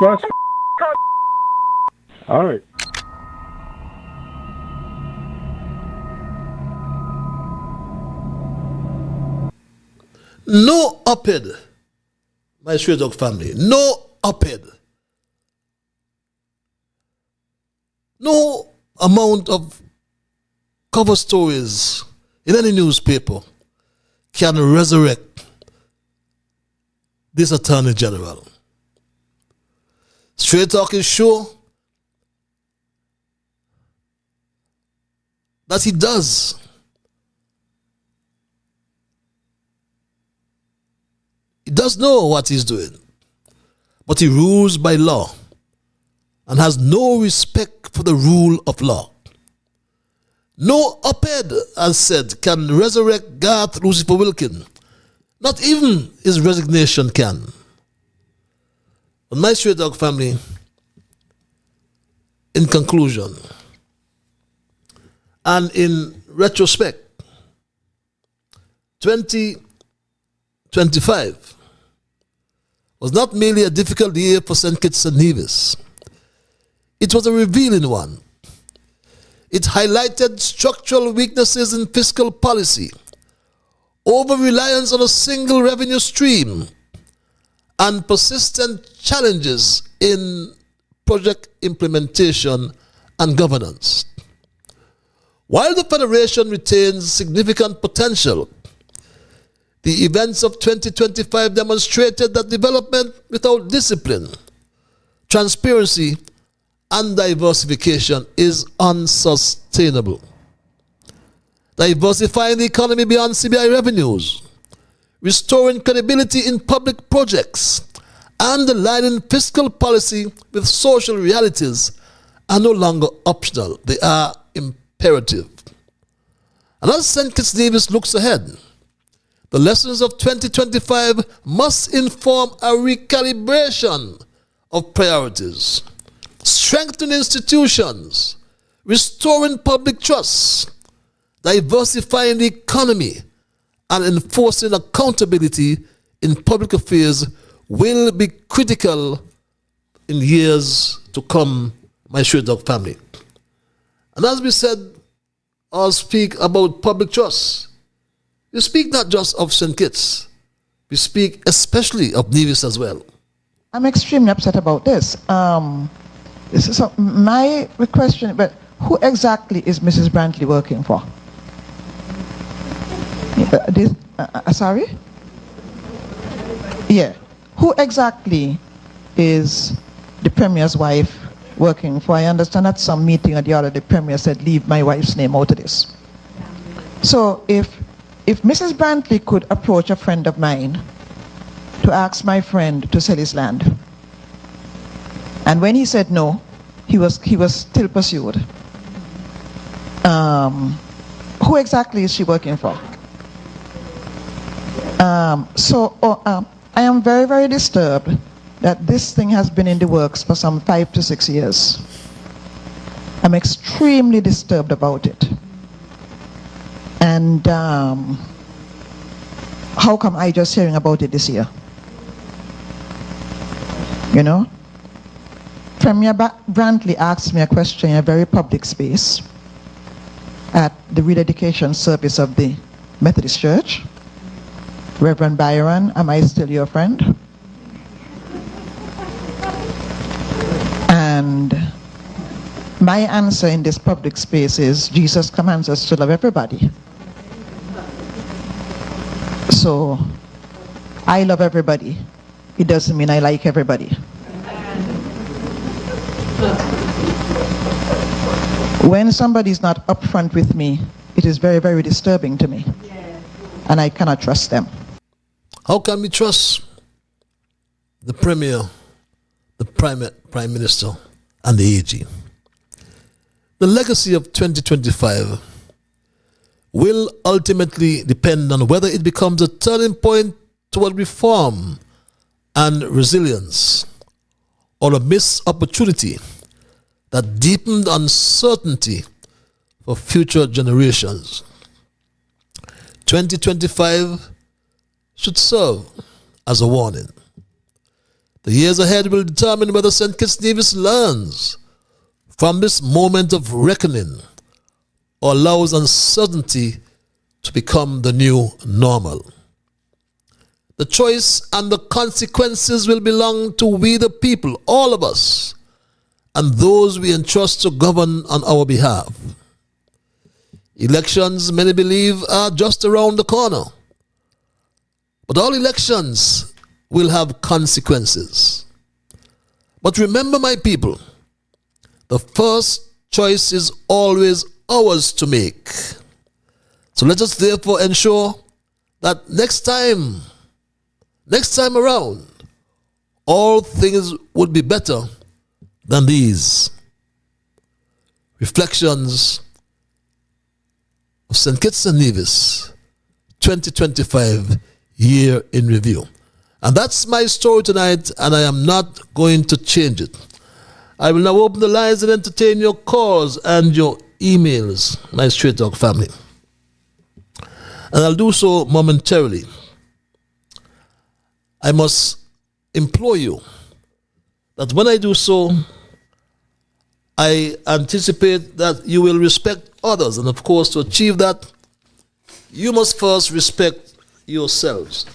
That's all right. No op-ed, my Stray Dog family, no op-ed. No amount of cover stories in any newspaper can resurrect this Attorney General. Straight Talk is sure that he does. He does know what he's doing, but he rules by law and has no respect for the rule of law. No op-ed, as said, can resurrect Garth Lucifer Wilkin. Not even his resignation can. But my Stray Dog family, in conclusion, and in retrospect, 2025 was not merely a difficult year for St. Kitts and Nevis. It was a revealing one. It highlighted structural weaknesses in fiscal policy, over-reliance on a single revenue stream, and persistent challenges in project implementation and governance. While the Federation retains significant potential, the events of 2025 demonstrated that development without discipline, transparency, and diversification is unsustainable. Diversifying the economy beyond CBI revenues, restoring credibility in public projects, and aligning fiscal policy with social realities are no longer optional. They are imperative. And as St. Kitts Nevis looks ahead, the lessons of 2025 must inform a recalibration of priorities, strengthening institutions, restoring public trust, diversifying the economy, and enforcing accountability in public affairs will be critical in years to come, my Stray Dog family. And as we said, I'll speak about public trust. We speak not just of St. Kitts, we speak especially of Nevis as well. I'm extremely upset about this. This is my question, but who exactly is Mrs. Brantley working for? Sorry? Yeah. Who exactly is the Premier's wife working for? I understand at some meeting or the other, the Premier said, leave my wife's name out of this. So if Mrs. Brantley could approach a friend of mine to ask my friend to sell his land, and when he said no, he was still pursued. Who exactly is she working for? I am very, very disturbed that this thing has been in the works for some 5 to 6 years. I'm extremely disturbed about it. And how come I just hearing about it this year? You know? Premier Brantley asked me a question in a very public space at the rededication service of the Methodist Church. Reverend Byron, am I still your friend? my answer in this public space is Jesus commands us to love everybody. So I love everybody. It doesn't mean I like everybody. When somebody's not upfront with me, it is very, very disturbing to me. And I cannot trust them. How can we trust the Premier, the Prime Minister, and the AG? The legacy of 2025 will ultimately depend on whether it becomes a turning point toward reform and resilience, or a missed opportunity that deepened uncertainty for future generations. 2025 should serve as a warning. The years ahead will determine whether St. Kitts Nevis learns from this moment of reckoning or allows uncertainty to become the new normal. The choice and the consequences will belong to we the people, all of us, and those we entrust to govern on our behalf. Elections, many believe, are just around the corner. But all elections will have consequences. But remember, my people, the first choice is always ours to make. So let us therefore ensure that next time around, all things would be better than these. Reflections of St. Kitts and Nevis 2025 year in review. And that's my story tonight, and I am not going to change it. I will now open the lines and entertain your calls and your emails, my Straight Talk family. And I'll do so momentarily. I must implore you that when I do so, I anticipate that you will respect others. And of course, to achieve that, you must first respect yourselves.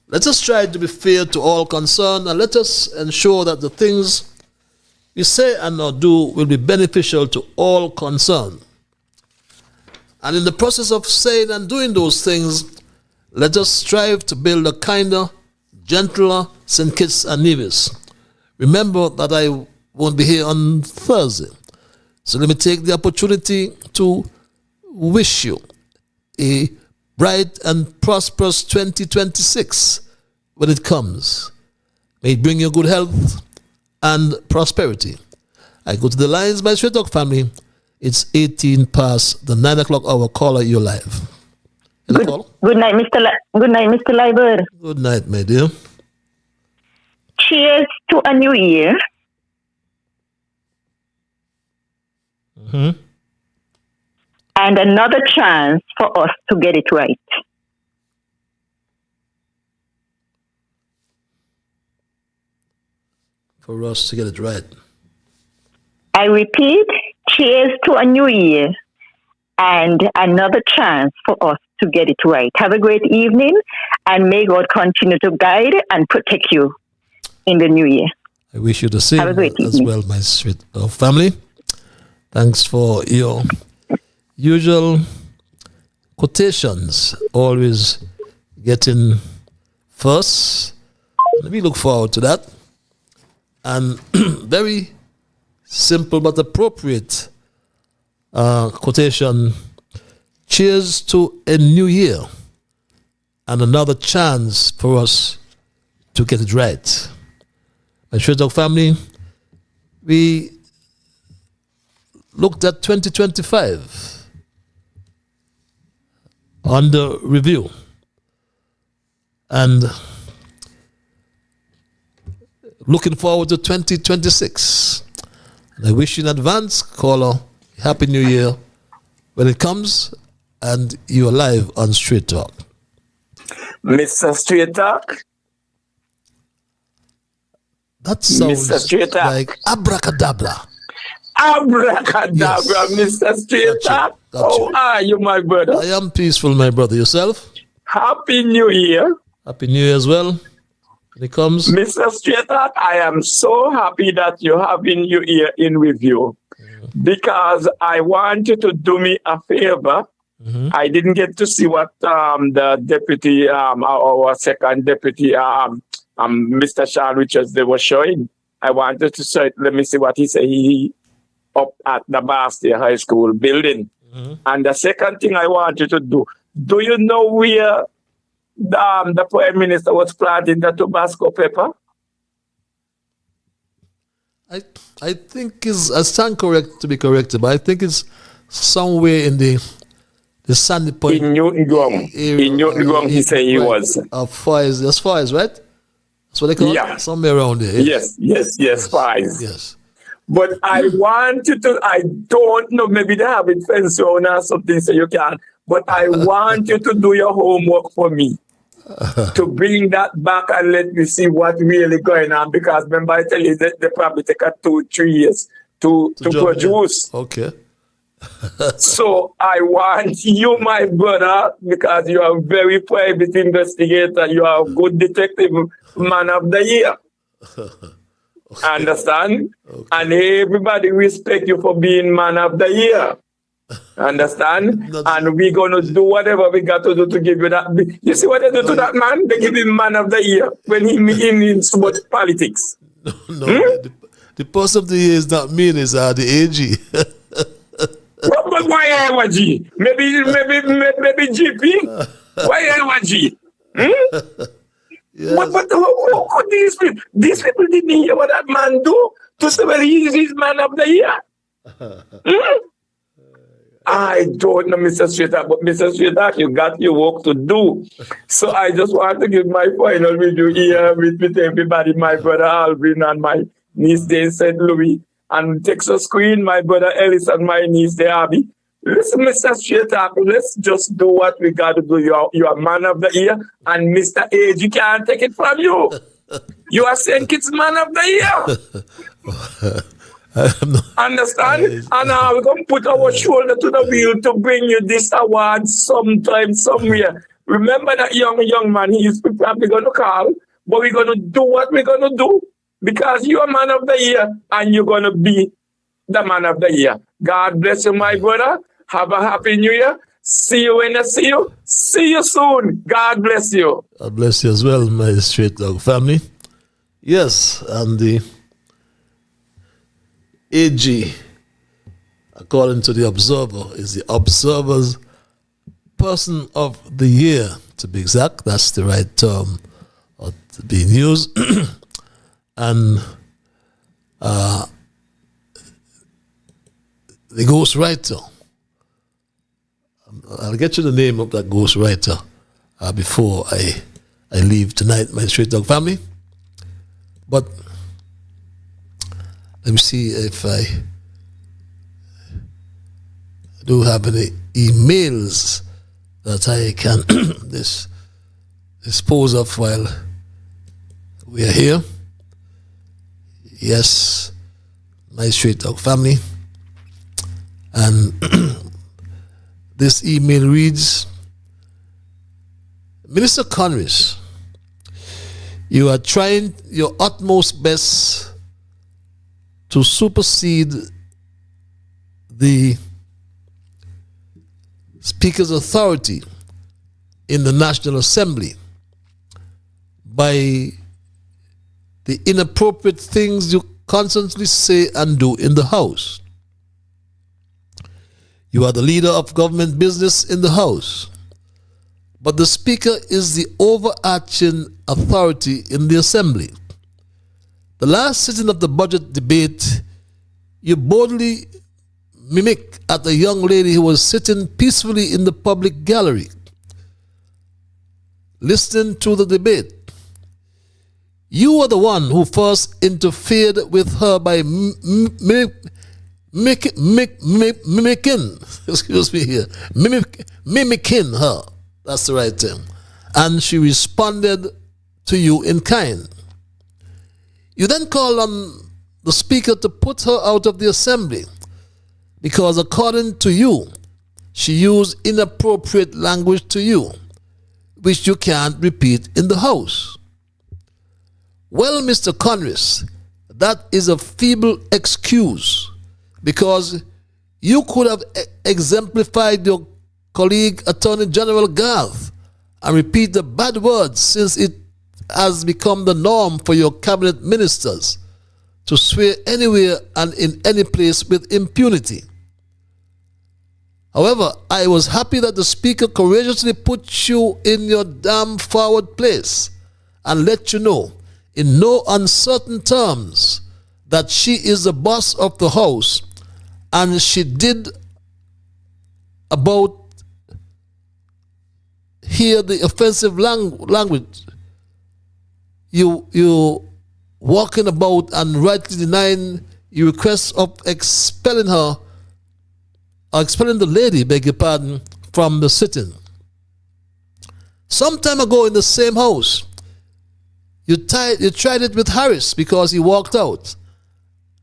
Let us try to be fair to all concerned, and let us ensure that the things we say and not do will be beneficial to all concerned. And in the process of saying and doing those things, let us strive to build a kinder, gentler St. Kitts and Nevis. Remember that I won't be here on Thursday. So let me take the opportunity to wish you a bright and prosperous 2026 when it comes. May it bring you good health and prosperity. I go to the lines, my Straight Talk family. It's 18 past the 9 o'clock hour. Caller, you're live. Good night, Mr. Liber. Good night, my dear. Cheers to a new year. Mm-hmm. And another chance for us to get it right. For us to get it right. I repeat, cheers to a new year and another chance for us to get it right. Have a great evening, and may God continue to guide and protect you in the new year. I wish you the same Have a great as evening. well, my sweet family. Thanks for your usual quotations, always getting first. Let me look forward to that. And very simple but appropriate quotation. Cheers to a new year and another chance for us to get it right. My Straight Talk family, we looked at 2025 under review, and looking forward to 2026. And I wish you in advance, caller, Happy New Year when it comes, and you're live on Straight Talk. Mr. Straight Talk? That sounds Mr. Straight Talk. like abracadabra. Abracadabra, Yes. Mr. Straight Talk. How are you, my brother? I am peaceful, my brother. Yourself? Happy New Year. Happy New Year as well. When it comes. Mr. Straight Talk, I am so happy that you're having your year in review. because I want you to do me a favor. I didn't get to see what the deputy, our second deputy, Mr. Sean Richards, they were showing. I wanted to say, let me see what he said. He up at the Bastille High School building. And the second thing I want you to do you know where the Prime Minister was planting the Tabasco pepper? I think I stand correct to be corrected, but I think it's somewhere in the Sandy Point. In Newton Grong. In Newton Grong, he said he was. As far as, right? That's what they call it? Somewhere around there. Yes, Fires. Yes. But I want you to, I don't know, maybe they have it fenced around or something so you can, but I want you to do your homework for me. To bring that back and let me see what really going on, because remember I tell you that they probably take 2-3 years to produce. Yeah. Okay. So I want you, my brother, because you are a very private investigator, you are a good detective, man of the year. Understand? Okay. And everybody respect you for being man of the year. Understand? And we're going to do whatever we got to do to give you that. You see what they do to that man? They give him man of the year when he means much politics. No. The person of the year is not me, it's the AG. But why AG? Maybe GP? Why AG? Yes. But how could these people didn't hear what that man do to say, well, he's man of the year? I don't know, Mr. Strader, but Mr. Strader, you got your work to do. So I just want to give my final review here with everybody, my brother Alvin and my niece there in St. Louis, and Texas Queen, my brother Ellis and my niece there, Abby. Listen, Mr. Strader, let's just do what we got to do. You are man of the year, and Mr. Age, you can't take it from you. You are saying it's man of the year. Understand? And we're going to put our shoulder to the wheel to bring you this award sometime, somewhere. Remember that young man, he is probably going to call, but we're going to do what we're going to do, because you are man of the year and you're going to be the man of the year. God bless you, my brother. Have a happy new year. See you when I see you. See you soon. God bless you. God bless you as well, my Straight Dog family. Yes, and the AG, according to the Observer, is the Observer's Person of the Year, to be exact. That's the right term to be used. And the ghostwriter, I'll get you the name of that ghostwriter before I leave tonight, my Straight Dog family. But let me see if I do have any emails that I can dispose of while we are here. Yes, my Straight Dog family. And this email reads, Minister Conris, you are trying your utmost best to supersede the Speaker's authority in the National Assembly by the inappropriate things you constantly say and do in the House. You are the leader of government business in the House, but the Speaker is the overarching authority in the Assembly. The last sitting of the budget debate, you boldly mimic at a young lady who was sitting peacefully in the public gallery, listening to the debate. You were the one who first interfered with her by mimicking her. That's the right term. And she responded to you in kind. You then called on the Speaker to put her out of the Assembly because, according to you, she used inappropriate language to you, which you can't repeat in the House. Well, Mr. Conris, that is a feeble excuse because you could have exemplified your colleague Attorney General Garth and repeat the bad words, since it has become the norm for your cabinet ministers to swear anywhere and in any place with impunity. However, I was happy that the Speaker courageously put you in your damn forward place and let you know in no uncertain terms that she is the boss of the House, and she did about hear the offensive language. You walking about and rightly denying your request of expelling her, or expelling the lady, beg your pardon, from the sitting. Some time ago in the same house, you tried it with Harris because he walked out.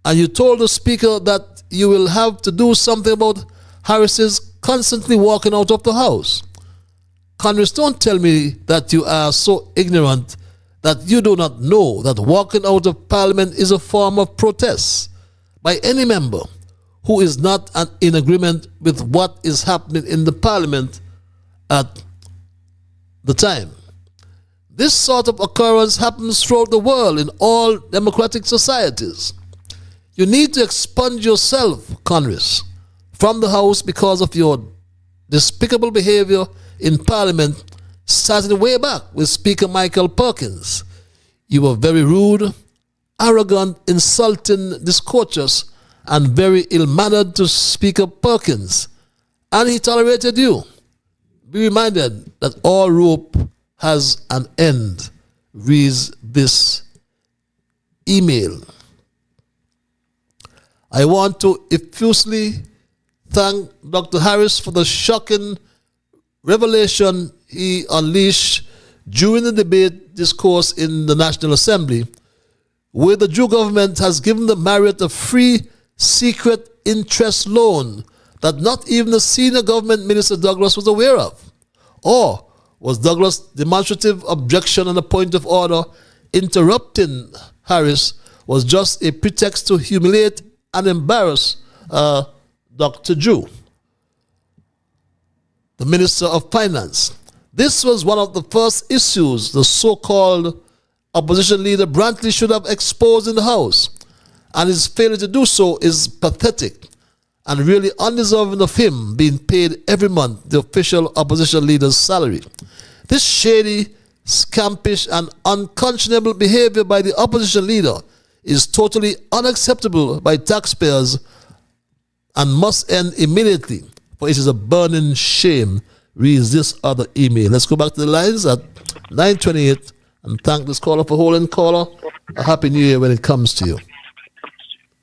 And you told the Speaker that you will have to do something about Harris's constantly walking out of the house. Congress, don't tell me that you are so ignorant that you do not know that walking out of Parliament is a form of protest by any member who is not in agreement with what is happening in the Parliament at the time. This sort of occurrence happens throughout the world in all democratic societies. You need to expunge yourself, Congress, from the House because of your despicable behavior in Parliament, starting way back with Speaker Michael Perkins. You were very rude, arrogant, insulting, discourteous, and very ill-mannered to Speaker Perkins, and he tolerated you. Be reminded that all rope has an end, reads this email. I want to effusively thank Dr. Harris for the shocking revelation he unleashed during the debate discourse in the National Assembly, where the Jew government has given the Marriott a free, secret interest loan that not even the senior government minister Douglas was aware of. Or was Douglas' demonstrative objection and a point of order interrupting Harris was just a pretext to humiliate and embarrass Dr. Jew, the Minister of Finance? This was one of the first issues the so-called opposition leader Brantley should have exposed in the House, and his failure to do so is pathetic and really undeserving of him being paid every month the official opposition leader's salary. This shady, scampish, and unconscionable behavior by the opposition leader is totally unacceptable by taxpayers and must end immediately, for it is a burning shame, reads this other email. Let's go back to the lines at 9:28 and thank this caller for holding. Caller, a happy new year when it comes to you.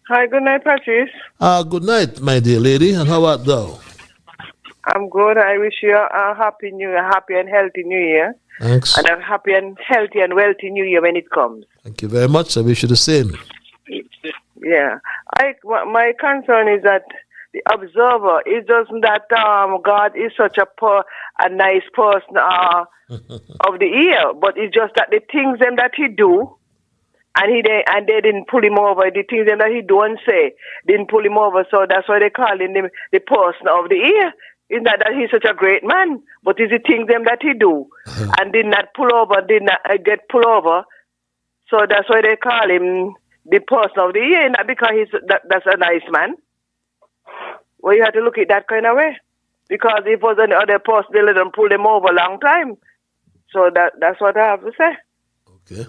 Hi, good night, Patrice. Good night, my dear lady, and how art thou? I'm good. I wish you a happy new year, happy and healthy new year. Thanks. And a happy and healthy and wealthy new year when it comes. Thank you very much. I wish you the same. Yeah. My concern is that the observer, it doesn't that God is such a nice person of the year, but it's just that the things them that he do, and they didn't pull him over. The things them that he do and say didn't pull him over, so that's why they call him the person of the year. It's not that he's such a great man, but it's the things them that he do and did not pull over, did not get pulled over. So that's why they call him the person of the year, not because that's a nice man. Well, you have to look at that kind of way. Because if it was any other person, they let them pull them over a long time. So that's what I have to say. Okay.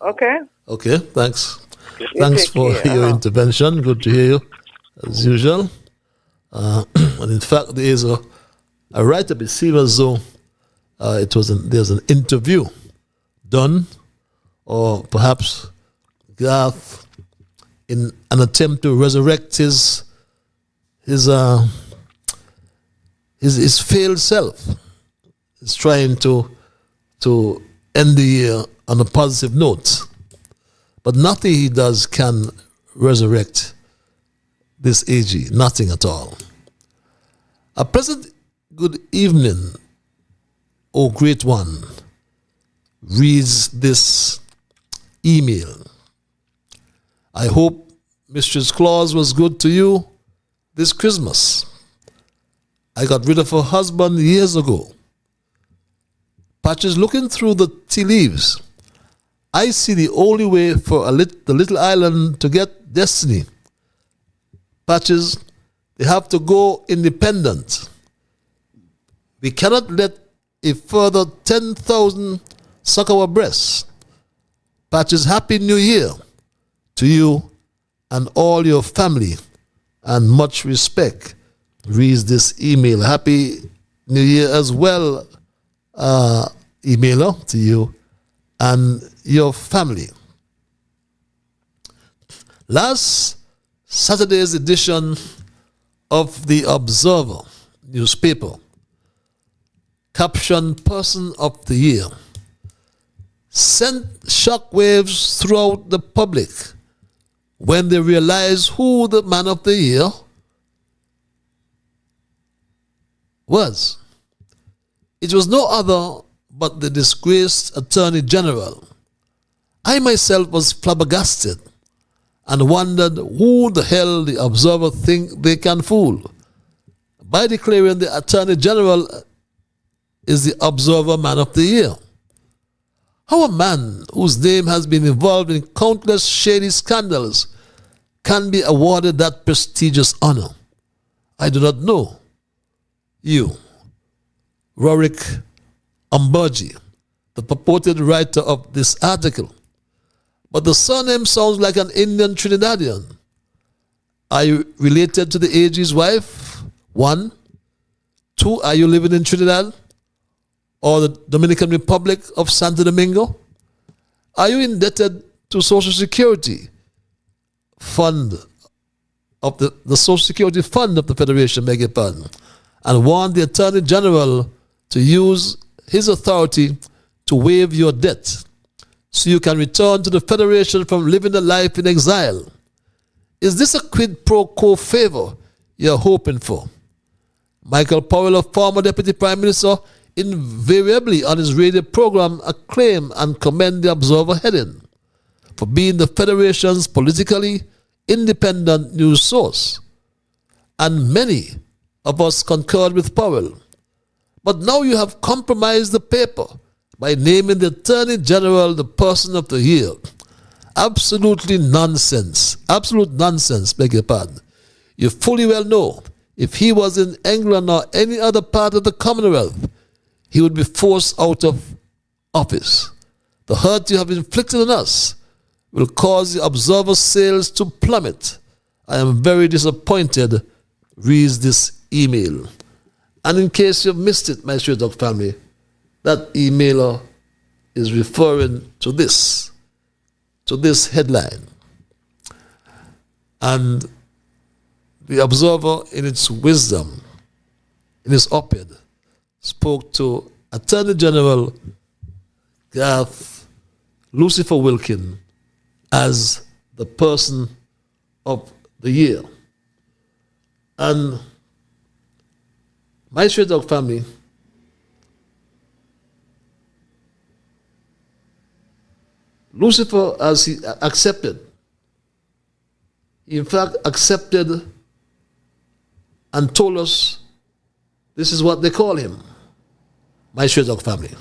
Okay. Okay, thanks. You Thanks take for care. your intervention. Good to hear you, as usual. And in fact, there is a write-up. It seems as though there's an interview done, or perhaps Garth, in an attempt to resurrect his failed self, is trying to end the year on a positive note. But nothing he does can resurrect this AG, nothing at all. A pleasant good evening, O great one, reads this email. I hope Mistress Claus was good to you this Christmas. I got rid of her husband years ago. Patches, looking through the tea leaves, I see the only way for the little island to get destiny. Patches, they have to go independent. We cannot let a further 10,000 suck our breasts. Patches, Happy New Year to you and all your family, and much respect. Reads this email. Happy New Year as well, emailer, to you and your family. Last Saturday's edition of the Observer newspaper, captioned Person of the Year, sent shockwaves throughout the public when they realized who the Man of the Year was. It was no other but the disgraced Attorney General. I myself was flabbergasted and wondered who the hell the Observer think they can fool by declaring the Attorney General is the Observer Man of the Year. How a man whose name has been involved in countless shady scandals can be awarded that prestigious honor, I do not know. You, Rorik Umberji, the purported writer of this article, but the surname sounds like an Indian Trinidadian. Are you related to the AG's wife? 1. 2. Are you living in Trinidad or the Dominican Republic of Santo Domingo? Are you indebted to Social Security Fund of the Social Security Fund of the Federation, beg your pardon, and want the Attorney General to use his authority to waive your debt so you can return to the Federation from living a life in exile? Is this a quid pro quo favor you're hoping for? Michael Powell, a former Deputy Prime Minister, invariably on his radio program acclaim and commend the Observer heading for being the Federation's politically independent news source. And many of us concurred with Powell. But now you have compromised the paper by naming the Attorney General the Person of the Year. Absolutely nonsense. Absolute nonsense, beg your pardon. You fully well know if he was in England or any other part of the Commonwealth, he would be forced out of office. The hurt you have inflicted on us will cause the Observer sales to plummet. I am very disappointed, reads this email. And in case you've missed it, my Straight Talk family, that emailer is referring to this headline. And the Observer, in its wisdom, in its op-ed, spoke to Attorney General Garth Lucifer Wilkin as the Person of the Year. And my Straight Talk family, Lucifer, as he accepted, he in fact accepted and told us this is what they call him. My Straight Talk family.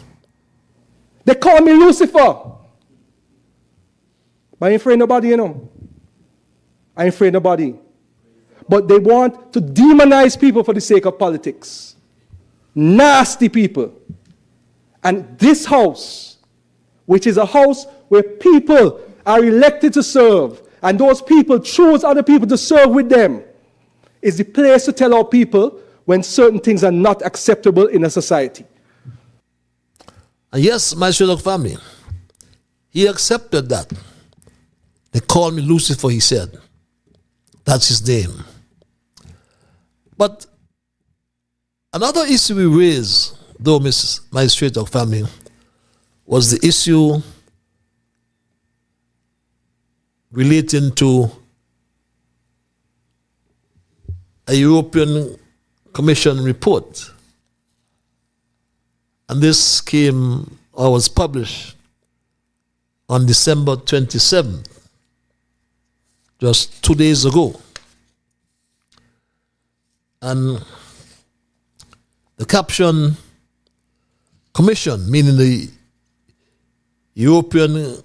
They call me Lucifer. But I ain't afraid of nobody, you know. I ain't afraid of nobody. But they want to demonize people for the sake of politics. Nasty people. And this house, which is a house where people are elected to serve, and those people choose other people to serve with them, is the place to tell our people when certain things are not acceptable in a society. And yes, my Straight Talk family, he accepted that. They call me Lucifer, he said. That's his name. But another issue we raised, though, my Straight Talk family, was the issue relating to a European Commission report. And this came or was published on December 27th, just 2 days ago. And the caption Commission, meaning the European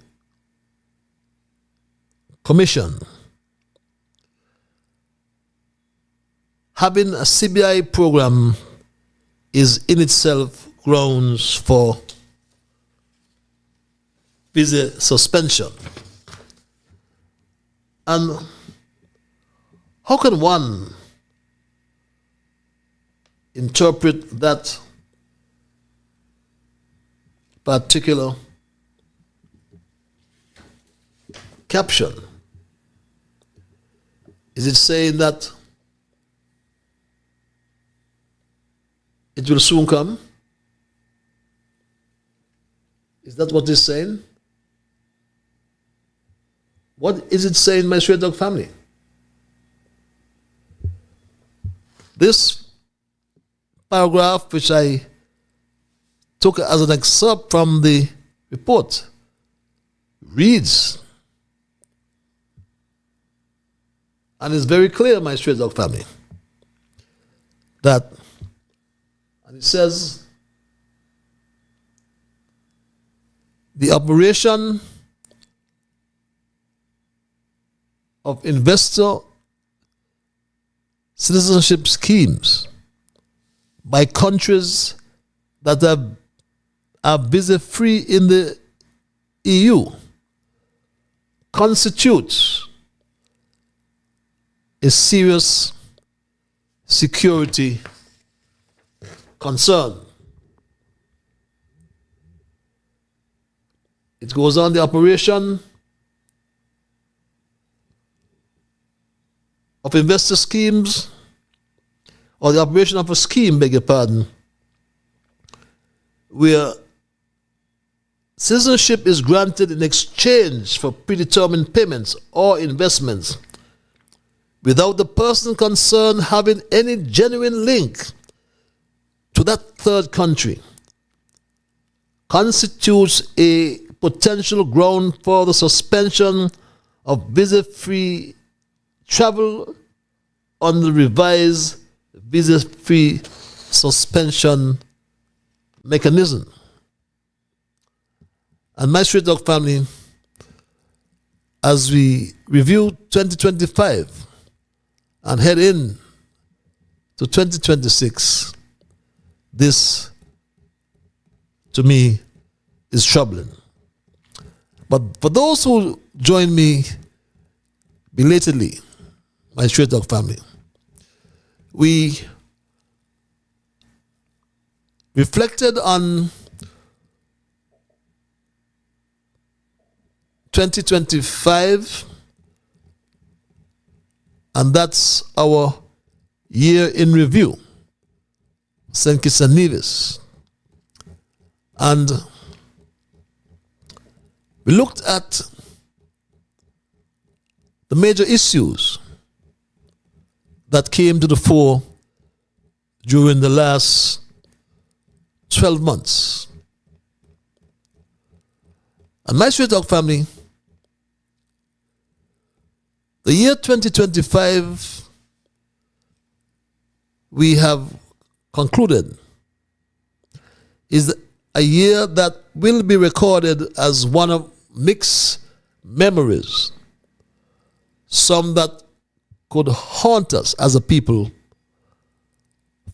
Commission, having a CBI program is in itself grounds for visa suspension. And how can one interpret that particular caption? Is it saying that it will soon come? Is that what it's saying? What is it saying, my Straight Dog family? This paragraph, which I took as an excerpt from the report, reads, and it's very clear, my Straight Dog family, that, and it says, the operation of investor citizenship schemes by countries that are visa-free in the EU constitutes a serious security concern. It goes on, the operation of investor schemes, or the operation of a scheme, beg your pardon, where citizenship is granted in exchange for predetermined payments or investments without the person concerned having any genuine link to that third country, constitutes a potential ground for the suspension of visa-free travel on the revised visa-free suspension mechanism. And my Straight Dog family, as we review 2025 and head in to 2026, this, to me, is troubling. But for those who join me belatedly, my Straight Dog family, we reflected on 2025, and that's our year in review, St. Kitts and Nevis. And we looked at the major issues that came to the fore during the last 12 months. And my Straight Dog family, the year 2025, we have concluded, is a year that will be recorded as one of mixed memories, some that could haunt us as a people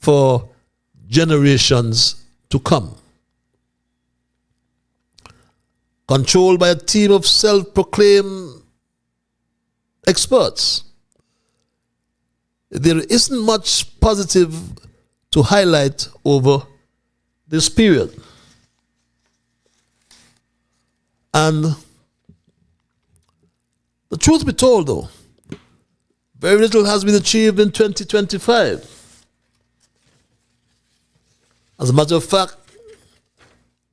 for generations to come. Controlled by a team of self-proclaimed experts, there isn't much positive to highlight over this period. And the truth be told, though, very little has been achieved in 2025. As a matter of fact,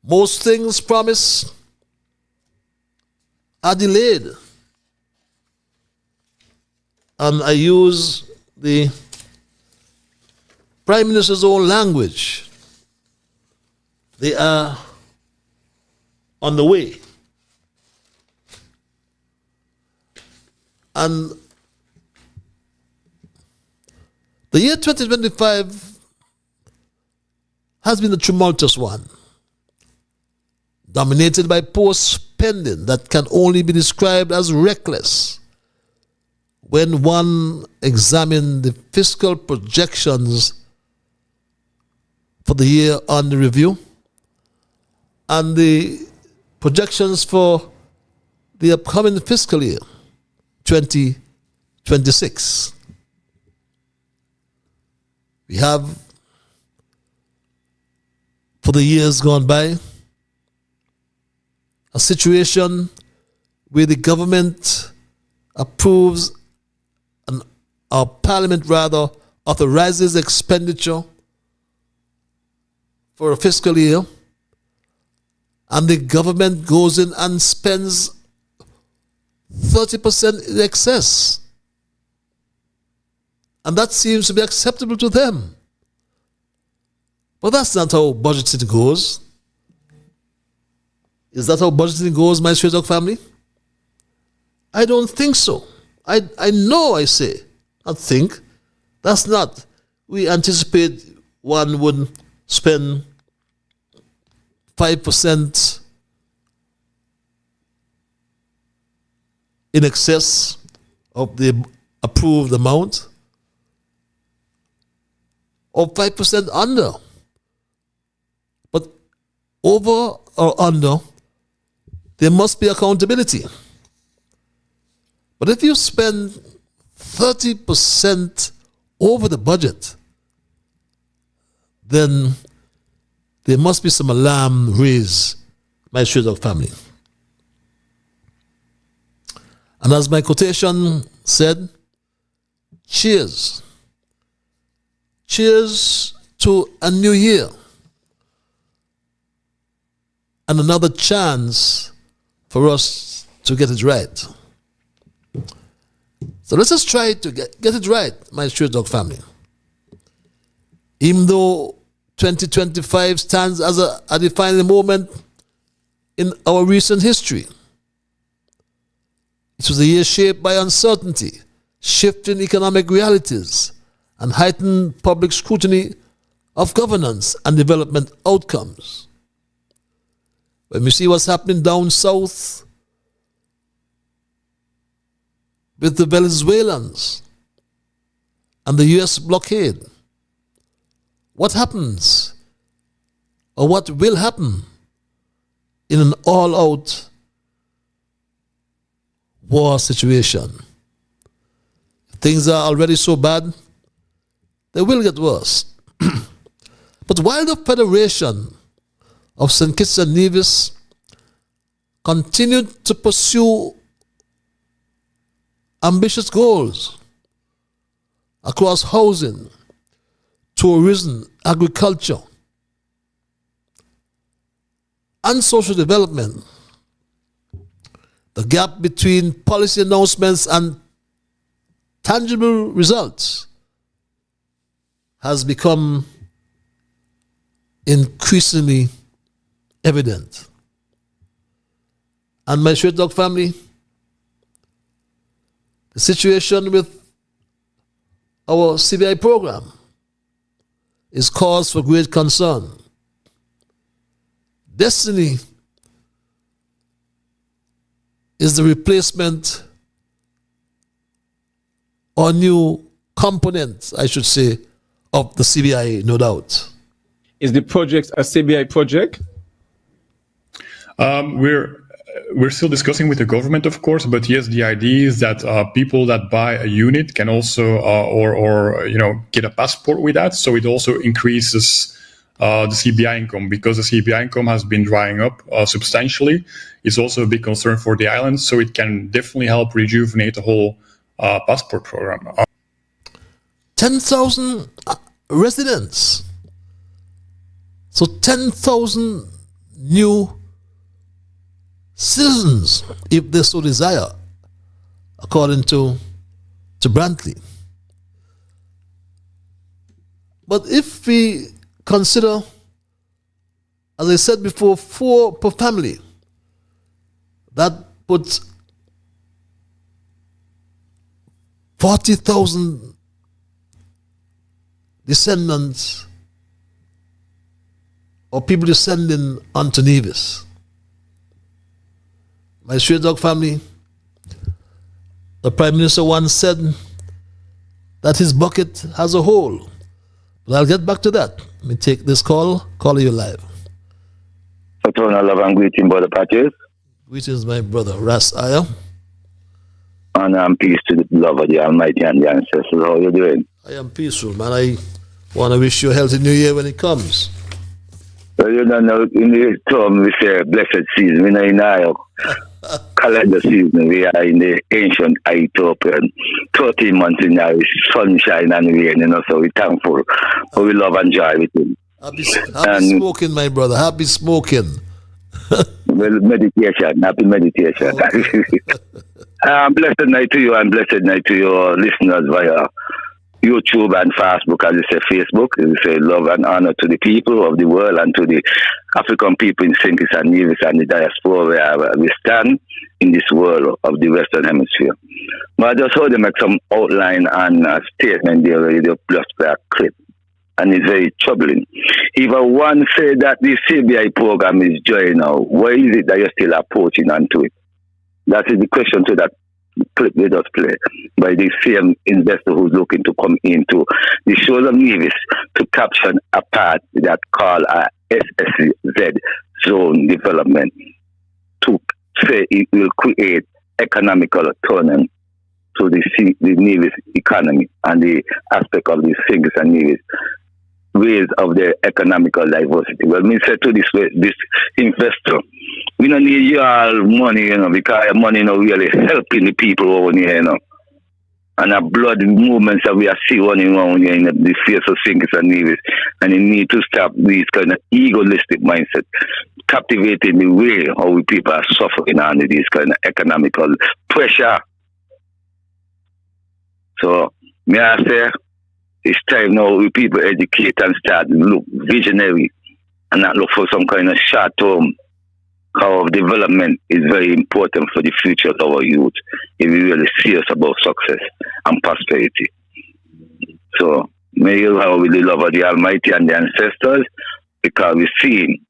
most things promised are delayed. And I use the Prime Minister's own language. They are on the way. And the year 2025 has been a tumultuous one, dominated by poor spending that can only be described as reckless when one examines the fiscal projections for the year under review and the projections for the upcoming fiscal year, 2026. We have, for the years gone by, a situation where the government approves, our parliament rather, authorizes expenditure for a fiscal year, and the government goes in and spends 30% in excess. And that seems to be acceptable to them. But that's not how budgeting goes. Is that how budgeting goes, my Straight Talk family? I don't think so. I know, I say. I think. That's not. We anticipate one would spend 5% in excess of the approved amount, or 5% under. But over or under, there must be accountability. But if you spend 30% over the budget, then there must be some alarm raised, my Straight Talk family. And as my quotation said, cheers. Cheers to a new year and another chance for us to get it right. So let's just try to get it right, my Straight Talk family. Even though 2025 stands as a defining moment in our recent history, it was a year shaped by uncertainty, shifting economic realities, and heightened public scrutiny of governance and development outcomes. When we see what's happening down south with the Venezuelans and the US blockade, what happens or what will happen in an all-out war situation? Things are already so bad, they will get worse. But while the Federation of St. Kitts and Nevis continued to pursue ambitious goals across housing, tourism, agriculture, and social development, the gap between policy announcements and tangible results has become increasingly evident. And my Straight Talk family, the situation with our CBI program is cause for great concern. Destiny is the replacement or new component, I should say, of the CBI, no doubt. Is the project a CBI project? We're still discussing with the government, of course, but yes, the idea is that people that buy a unit can also or get a passport with that, so it also increases the CBI income, because the CBI income has been drying up substantially. It's also a big concern for the island, so it can definitely help rejuvenate the whole passport program. 10,000 residents. So 10,000 new citizens, if they so desire, according to Brantley. But if we consider, as I said before, 4 per family, that puts 40,000 descendants or people descending onto Nevis. My Straight Dog family, the Prime Minister once said that his bucket has a hole. But I'll get back to that. Let me take this call. Call you live. Eternal love and greeting, Brother Patches. Greetings, my brother, Ras Aya. And peace to the love of the Almighty and the ancestors. How are you doing? I am peaceful, man. I want to wish you a healthy new year when it comes. Well, you don't know, in the term we say blessed season. We know in our calendar season, we are in the ancient Ethiopian. 13 months in there, sunshine and rain, so we're thankful. But we love and joy with him. Happy smoking, my brother. Happy smoking. Well, meditation. Happy meditation. Blessed night to you and blessed night to your listeners via YouTube and Facebook, as you say, Facebook. We say love and honor to the people of the world and to the African people in St. Kitts and Nevis and the diaspora where we stand in this world of the Western Hemisphere. But I just heard them make some outline and a statement there where they just play a clip. And it's very troubling. If one say that the CBI program is joining now, why is it that you're still approaching onto it? That is the question to that clip they just play by the same investor who's looking to come into the shores of Nevis to capture a part that called a SSZ zone development to say it will create economical autonomy to the Nevis economy and the aspect of the St. Kitts and Nevis ways of their economical diversity. Well, me say to this investor, we don't need your money, because your money not really helping the people over here, And the blood movements that we are seeing running around here in the face of St. Kitts and Nevis, and you need to stop these kind of egoistic mindset, captivating the way how we people are suffering under this kind of economical pressure. So, may I say, it's time now we people educate and start look visionary and not look for some kind of short-term how development is very important for the future of our youth if we really serious about success and prosperity. So may you have with the love of the Almighty and the ancestors, because we're seeing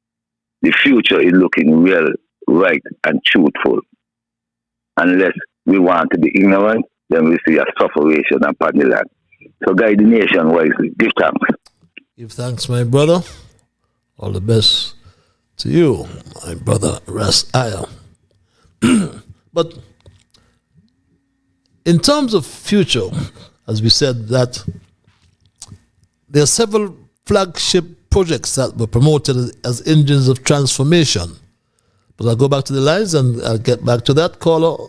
the future is looking real, right, and truthful. Unless we want to be ignorant, then we see a sufferation upon the land. So guide the nation wisely. Give thanks. Give thanks, my brother. All the best to you, my brother Ras Aya. But in terms of future, as we said, that there are several flagship projects that were promoted as engines of transformation. But I'll go back to the lines and I'll get back to that. Caller,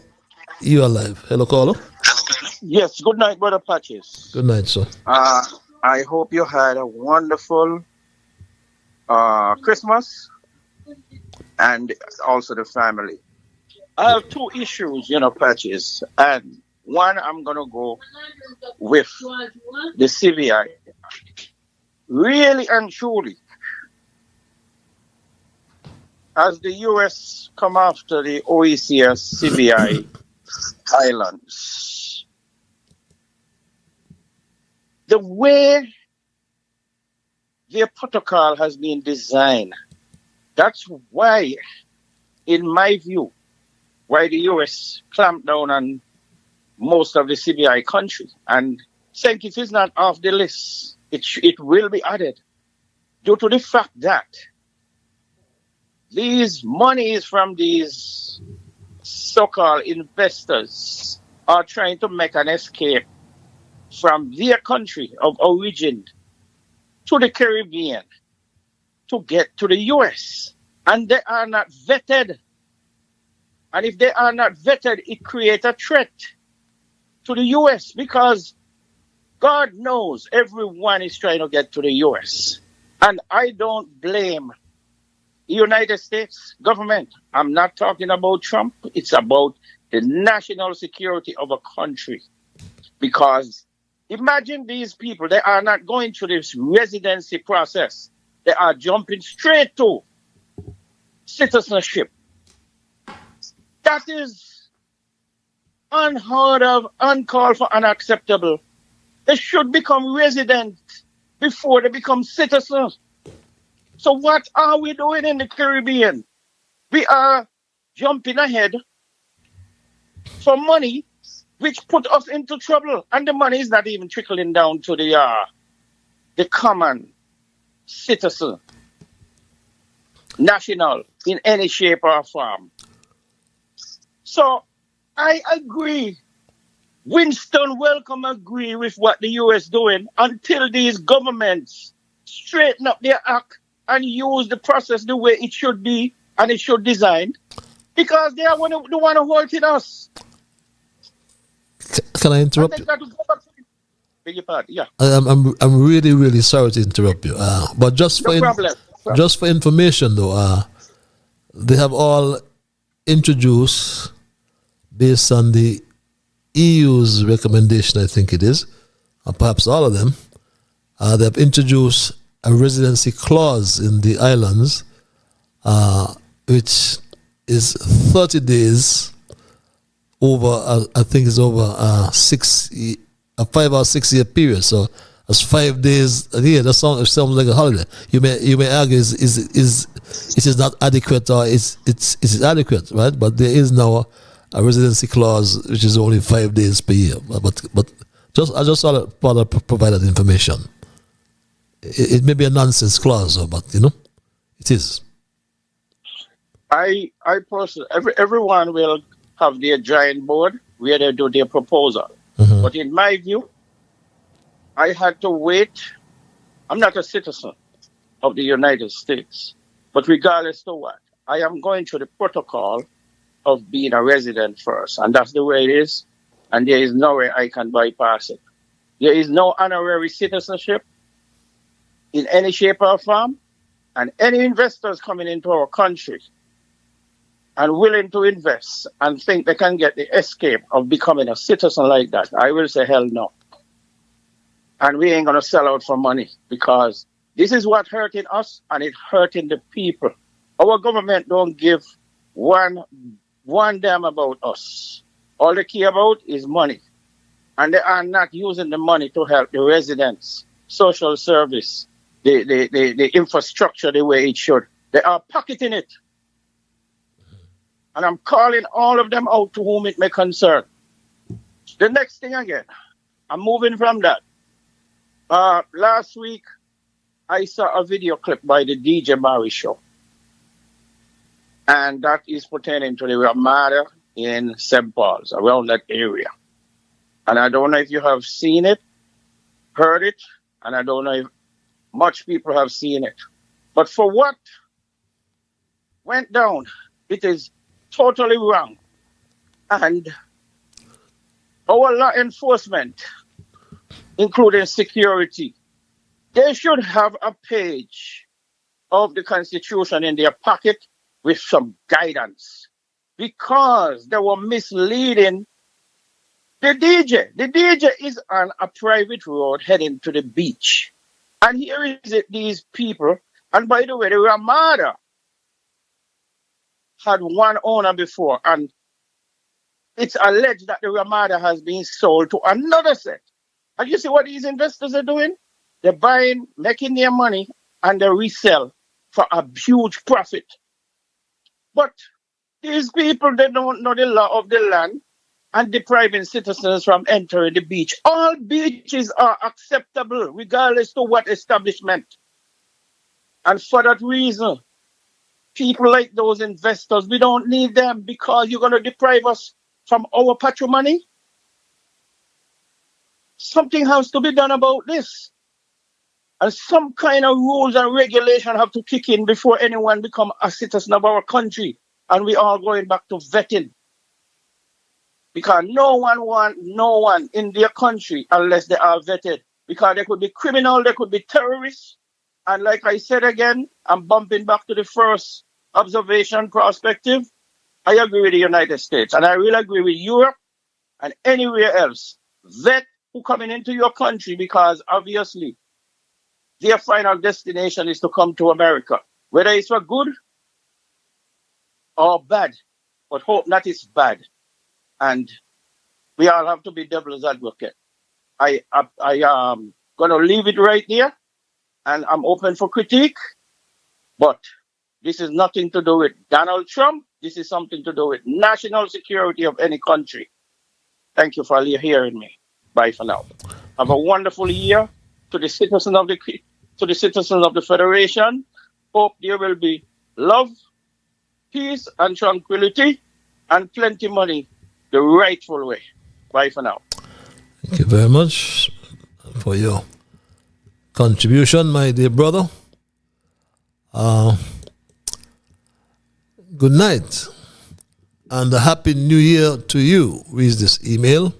you are live. Hello, caller. Yes, good night, Brother Patches. Good night, sir. I hope you had a wonderful Christmas and also the family. I have two issues, Patches. And one, I'm going to go with the CBI. Really and truly, as the U.S. come after the OECS CBI islands, the way their protocol has been designed, that's why, in my view, why the U.S. clamped down on most of the CBI countries. And St. Kitts is not off the list. It will be added due to the fact that these monies from these so-called investors are trying to make an escape from their country of origin to the Caribbean to get to the U.S. And they are not vetted. And if they are not vetted, it creates a threat to the U.S. because God knows everyone is trying to get to the U.S. And I don't blame the United States government. I'm not talking about Trump. It's about the national security of a country. Because imagine these people, they are not going through this residency process. They are jumping straight to citizenship. That is unheard of, uncalled for, unacceptable. They should become residents before they become citizens. So what are we doing in the Caribbean? We are jumping ahead for money, which put us into trouble. And the money is not even trickling down to the common citizen, national, in any shape or form. So I agree. Winston Welcome agree with what the U.S. doing until these governments straighten up their act and use the process the way it should be and it should design, because they want to hold it us. Can I interrupt you? Beg your pardon, yeah. I'm really, really sorry to interrupt you. But just for just for information though, they have all introduced, based on the EU's recommendation, I think it is, or perhaps all of them, they have introduced a residency clause in the islands, which is 30 days over, I think it's over a 5 or 6 year period. So that's 5 days a year. That sounds like a holiday. You may argue it is not adequate, or it is adequate, right? But there is now a residency clause which is only 5 days per year. But I just thought I'd provide that information. It may be a nonsense clause, but it is. I personally, everyone will have their drawing board where they do their proposal. Mm-hmm. But in my view, I had to wait. I'm not a citizen of the United States, but regardless of what, I am going through the protocol of being a resident first, and that's the way it is, and there is no way I can bypass it. There is no honorary citizenship in any shape or form, and any investors coming into our country and willing to invest and think they can get the escape of becoming a citizen like that, I will say hell no. And we ain't going to sell out for money, because this is what hurting us, and it hurting the people. Our government don't give one damn about us. All they care about is money. And they are not using the money to help the residents, social service, the infrastructure the way it should. They are pocketing it. And I'm calling all of them out to whom it may concern. The next thing again, I'm moving from that. Last week, I saw a video clip by the DJ Barry show. And that is pertaining to the Ramada in St. Paul's, around that area. And I don't know if you have seen it, heard it, and I don't know if much people have seen it. But for what went down, it is totally wrong. And our law enforcement, including security, they should have a page of the Constitution in their pocket with some guidance, because they were misleading the DJ. The DJ is on a private road heading to the beach. And here is it, these people. And by the way, the Ramada had one owner before, and it's alleged that the Ramada has been sold to another set. And you see what these investors are doing? They're buying, making their money, and they resell for a huge profit. But these people, they don't know the law of the land and depriving citizens from entering the beach. All beaches are acceptable, regardless of what establishment. And for that reason, people like those investors, we don't need them, because you're going to deprive us from our patrimony. Something has to be done about this. And some kind of rules and regulation have to kick in before anyone become a citizen of our country. And we are going back to vetting. Because no one wants no one in their country unless they are vetted. Because they could be criminal, they could be terrorists. And like I said again, I'm bumping back to the first observation perspective. I agree with the United States. And I will agree with Europe and anywhere else. Vet who coming into your country, because obviously their final destination is to come to America. Whether it's for good or bad, but hope not it's bad. And We all have to be devil's advocate. I going to leave it right there, and I'm open for critique. But this is nothing to do with Donald Trump. This is something to do with national security of any country. Thank you for hearing me. Bye for now. Have a wonderful year to the citizens of the Federation. Hope there will be love, peace, and tranquility, and plenty money the rightful way. Bye for now. Thank you very much for your contribution, my dear brother. Good night and a happy new year to you. Reads this email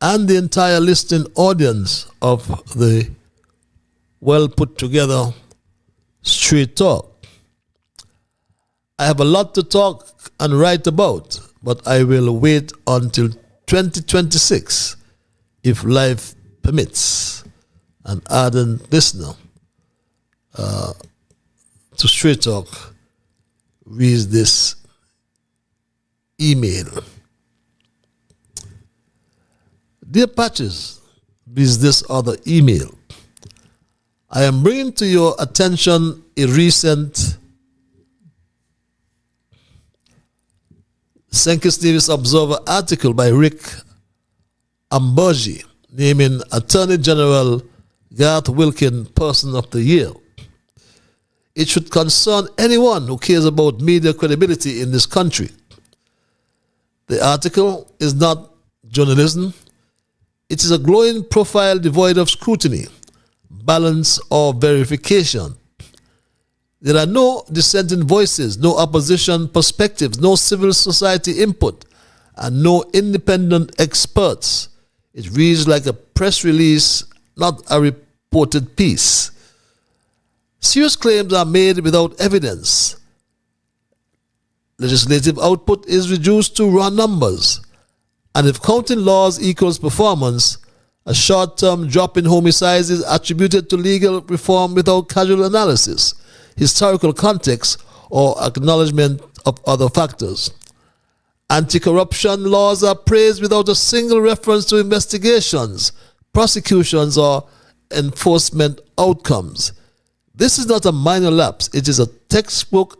and the entire listening audience of the well put together Straight Talk. I have a lot to talk and write about, but I will wait until 2026 if life permits. An ardent listener to Straight Talk reads this email. Dear Patches, reads this other email. I am bringing to your attention a recent St. Kitts Nevis Observer article by Rick Ambergi naming Attorney General Garth Wilkin Person of the Year. It should concern anyone who cares about media credibility in this country. The article is not journalism. It is a glowing profile devoid of scrutiny, balance, or verification. There are no dissenting voices, no opposition perspectives, no civil society input, and no independent experts. It reads like a press release, not a reported piece. Serious claims are made without evidence. Legislative output is reduced to raw numbers. And if counting laws equals performance, a short-term drop in homicides is attributed to legal reform without casual analysis, historical context, or acknowledgement of other factors. Anti-corruption laws are praised without a single reference to investigations, prosecutions, or enforcement outcomes. This is not a minor lapse. It is a textbook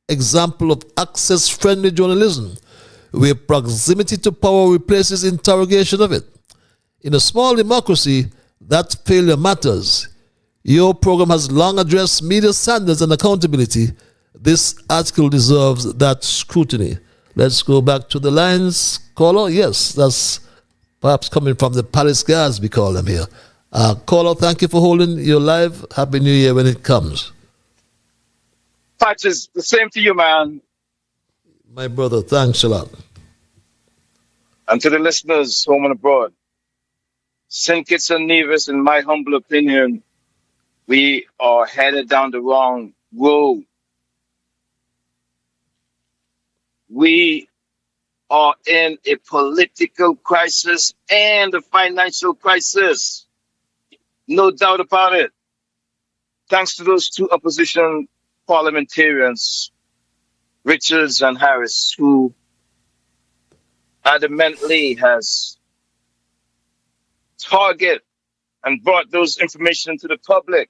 example of access-friendly journalism, where proximity to power replaces interrogation of it. In a small democracy, that failure matters. Your program has long addressed media standards and accountability. This article deserves that scrutiny. Let's go back to the lines. Caller, yes, that's perhaps coming from the Palace Guards, we call them here. Caller, thank you for holding your live. Happy New Year when it comes. Patches, the same to you, man. My brother, thanks a lot. And to the listeners home and abroad, St. Kitts and Nevis, in my humble opinion, we are headed down the wrong road. We are in a political crisis and a financial crisis. No doubt about it. Thanks to those two opposition parliamentarians, Richards and Harris, who adamantly has targeted and brought those information to the public.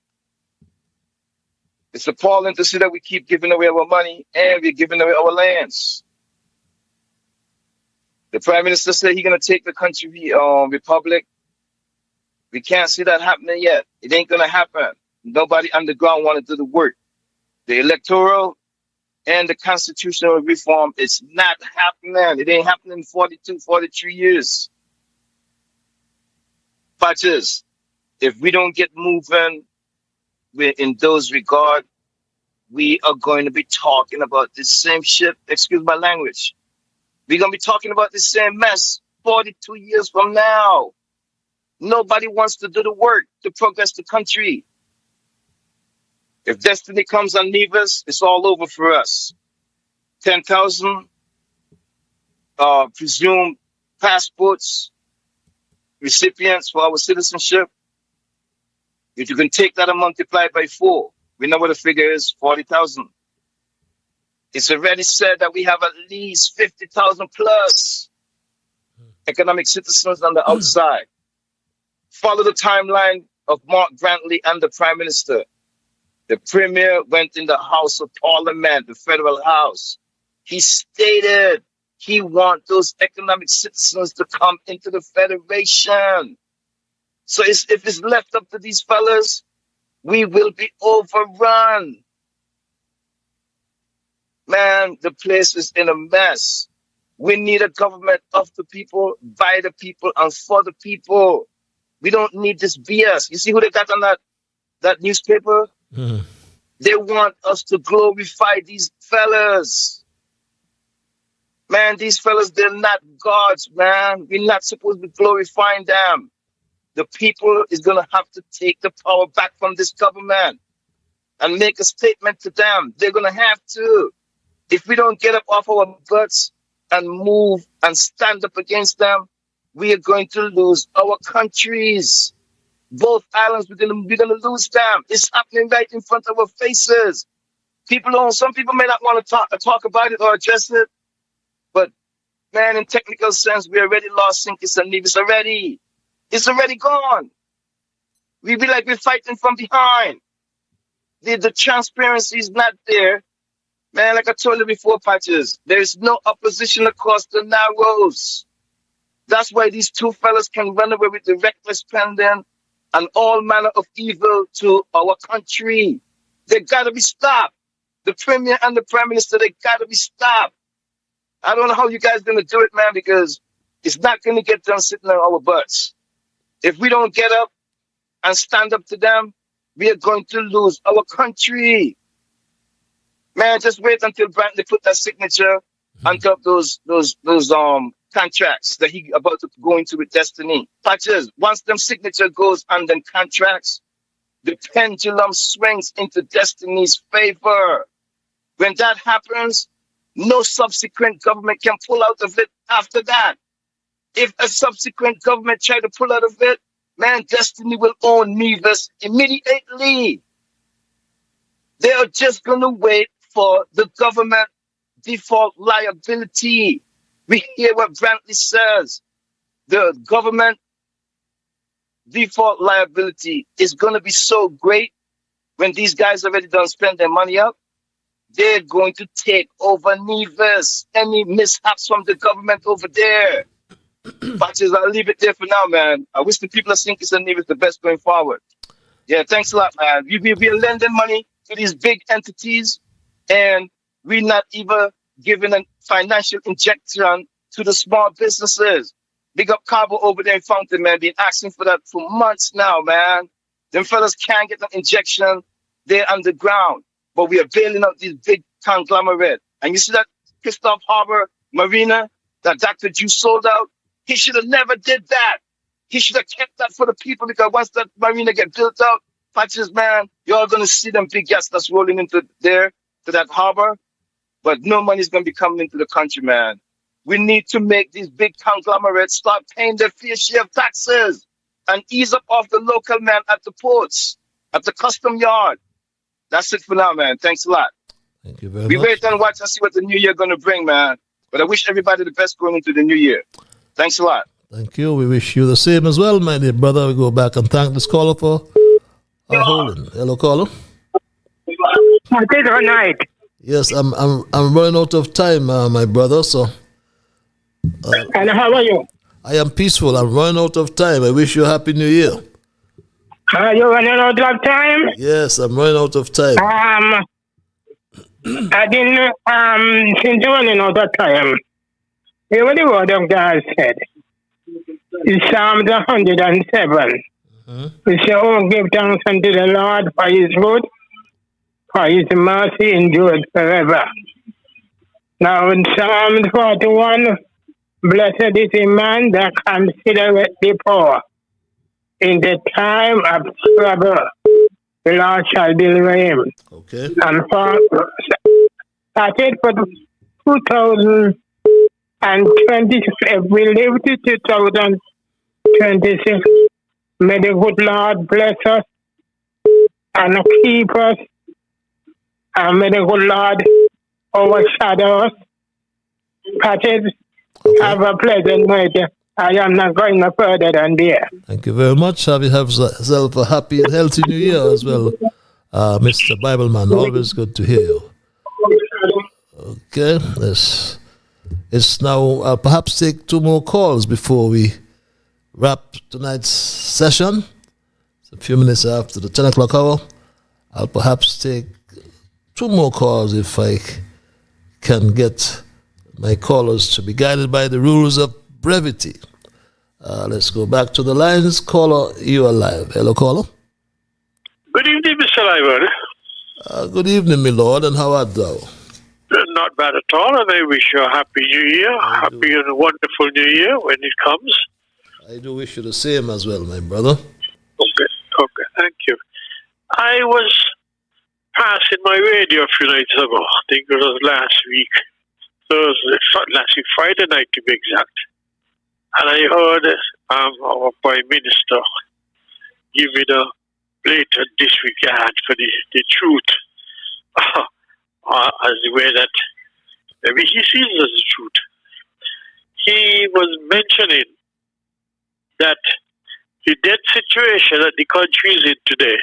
It's appalling to see that we keep giving away our money and we're giving away our lands. The Prime Minister said he's going to take the country republic. We can't see that happening yet. It ain't going to happen. Nobody on the ground want to do the work. The electoral and the constitutional reform is not happening. It ain't happening in 42, 43 years. Patches, if we don't get moving in those regard, we are going to be talking about the same shit, excuse my language. We're going to be talking about the same mess 42 years from now. Nobody wants to do the work to progress the country. If destiny comes on Nevis, it's all over for us. 10,000 presumed passports, recipients for our citizenship. If you can take that and multiply it by 4, we know what the figure is, 40,000. It's already said that we have at least 50,000 plus economic citizens on the outside. Follow the timeline of Mark Grantley and the Prime Minister. The Premier went in the House of Parliament, the Federal House. He stated he wants those economic citizens to come into the Federation. So if it's left up to these fellas, we will be overrun. Man, the place is in a mess. We need a government of the people, by the people, and for the people. We don't need this BS. You see who they got on that newspaper? Mhm. They want us to glorify these fellas. Man, these fellas, they're not gods, man. We're not supposed to be glorifying them. The people is going to have to take the power back from this government and make a statement to them. They're going to have to. If we don't get up off our butts and move and stand up against them, we are going to lose our countries. Both islands, we're gonna lose them. It's happening right in front of our faces. Some people may not want to talk about it or address it, but man, in technical sense, we already lost St. Kitts and Nevis already. It's already gone. We be like we're fighting from behind. The transparency is not there. Man, like I told you before, Patches, there's no opposition across the Narrows. That's why these two fellas can run away with the reckless spending and all manner of evil to our country. They gotta be stopped. The Premier and the Prime Minister, they gotta be stopped. I don't know how you guys gonna do it, man, because it's not gonna get done sitting on our butts. If we don't get up and stand up to them, we are going to lose our country. Man, just wait until Brantley put that signature on top of those contracts that he about to go into with Destiny. Patches, once them signature goes on them contracts, the pendulum swings into Destiny's favor. When that happens, no subsequent government can pull out of it after that. If a subsequent government try to pull out of it, man, Destiny will own Nevis immediately. They are just going to wait for the government default liability. We hear what Brantley says. The government default liability is going to be so great when these guys already done spend their money up. They're going to take over Nevis. Any mishaps from the government over there. Patches, I'll leave it there for now, man. I wish the people of St. Kitts and Nevis the best going forward. Yeah, thanks a lot, man. We are lending money to these big entities, and we're not even giving a financial injection to the small businesses. Big up Cabo over there in Fountain, man. Been asking for that for months now, man. Them fellas can't get an injection there underground, but we are bailing out these big conglomerate. And you see that Christoph Harbor Marina that Dr. Jew sold out? He should have never did that. He should have kept that for the people, because once that marina get built out, Patches, man, you're going to see them big yachts that's rolling into there to that harbor, but no money's going to be coming into the country, man. We need to make these big conglomerates start paying their fair share of taxes and ease up off the local man at the ports, at the custom yard. That's it for now, man. Thanks a lot. Thank you very We much. wait and watch and see what the new year going to bring, man. But I wish everybody the best going into the new year. Thanks a lot. Thank you. We wish you the same as well, my dear brother. We go back and thank this caller for holding. Hello, caller. Good night. Yes, I'm running out of time, my brother. So. And how are you? I am peaceful. I'm running out of time. I wish you a happy new year. Are you running out of time? Yes, I'm running out of time. I didn't, since you're running out of time, hear what the word of God said. In Psalms 107. We say, oh, give thanks unto the Lord for his good, for his mercy endures forever. Now in Psalm 41, blessed is the man that considereth the poor. In the time of trouble, the Lord shall deliver him. Okay. And for started for 2026, we live to 2026. May the good Lord bless us and keep us. And may the good Lord overshadow us. Patches, have a pleasant night. I am not going no further than there. Thank you very much. Have yourself a happy and healthy new year as well, Mr. Bibleman. Always good to hear you. Okay, it's now, I'll perhaps take 2 more calls before we wrap tonight's session. It's a few minutes after the 10 o'clock hour. I'll perhaps take 2 more calls if I can get my callers to be guided by the rules of brevity. Let's go back to the lines. Caller, you are live. Hello, caller. Good evening, Mr. Ivan. Good evening, my lord, and how art thou? Not bad at all, and I wish you a happy new year, happy and wonderful new year when it comes. I do wish you the same as well, my brother. Okay, thank you. I was passing my radio a few nights ago. I think it was last week, Friday night to be exact. And I heard our Prime Minister give me the blatant disregard for the truth. As the way that maybe he sees as the truth. He was mentioning that the debt situation that the country is in today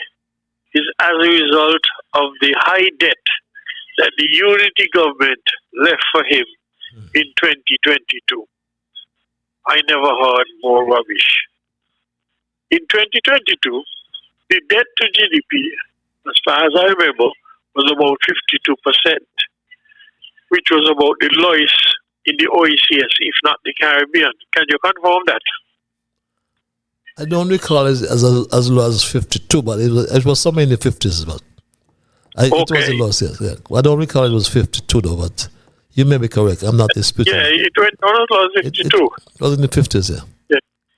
is as a result of the high debt that the unity government left for him in 2022. I never heard more rubbish. In 2022, the debt to GDP, as far as I remember, was about 52%, which was about the lowest in the OECS, if not the Caribbean. Can you confirm that? I don't recall it as low as 52, but it was somewhere in the 50s. But it was the lowest, yes. Yeah. I don't recall it was 52, though, but you may be correct. I'm not disputing. Yeah, it went down as low as 52. It was in the 50s, yeah.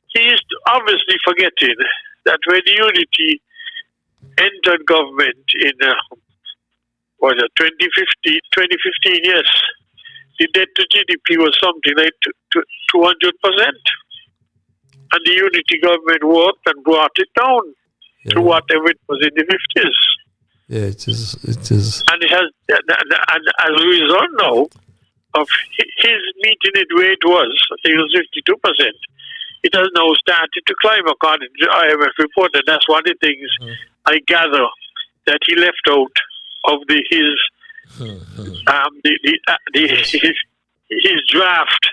He is obviously forgetting that when Unity entered government in 2015, yes, the debt to GDP was something like 200%. And the unity government worked and brought it down to whatever it was in the 50s. Yeah, it is. And it has, and as a result now of his meeting it where it was, I think it was 52%, it has now started to climb according to the IMF report. And that's one of the things I gather that he left out of his draft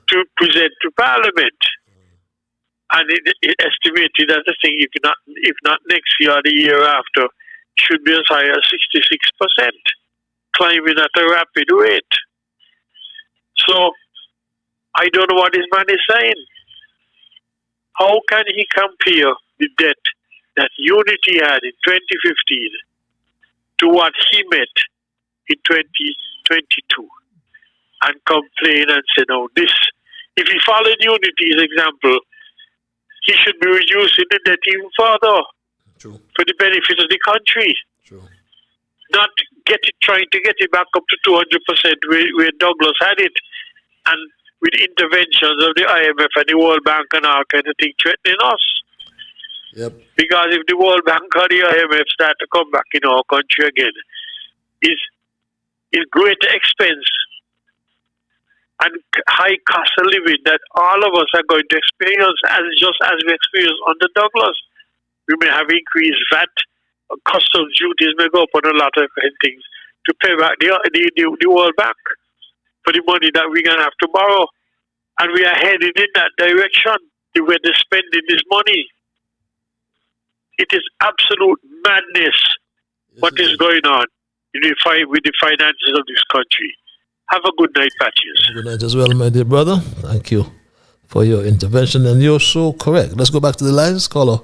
to present to Parliament, and it estimated that the thing, if not next year or the year after, should be as high as 66%, climbing at a rapid rate. So I don't know what this man is saying. How can he compare the debt that Unity had in 2015 to what he met in 2022 and complain and say, no, this, if he followed Unity's example, he should be reducing the debt even further for the benefit of the country. Not trying to get it back up to 200% where Douglas had it, and with interventions of the IMF and the World Bank and all kind of thing threatening us. Yep. Because if the World Bank or the IMF start to come back in our country again, is greater expense and high cost of living that all of us are going to experience, just as we experienced under Douglas. We may have increased VAT, customs duties may go up on a lot of things to pay back the World Bank for the money that we're going to have to borrow. And we are heading in that direction, the way they're spending this money. It is absolute madness what is going on with the finances of this country. Have a good night, Patches. Good night as well, my dear brother. Thank you for your intervention, and you're so correct. Let's go back to the lines, caller.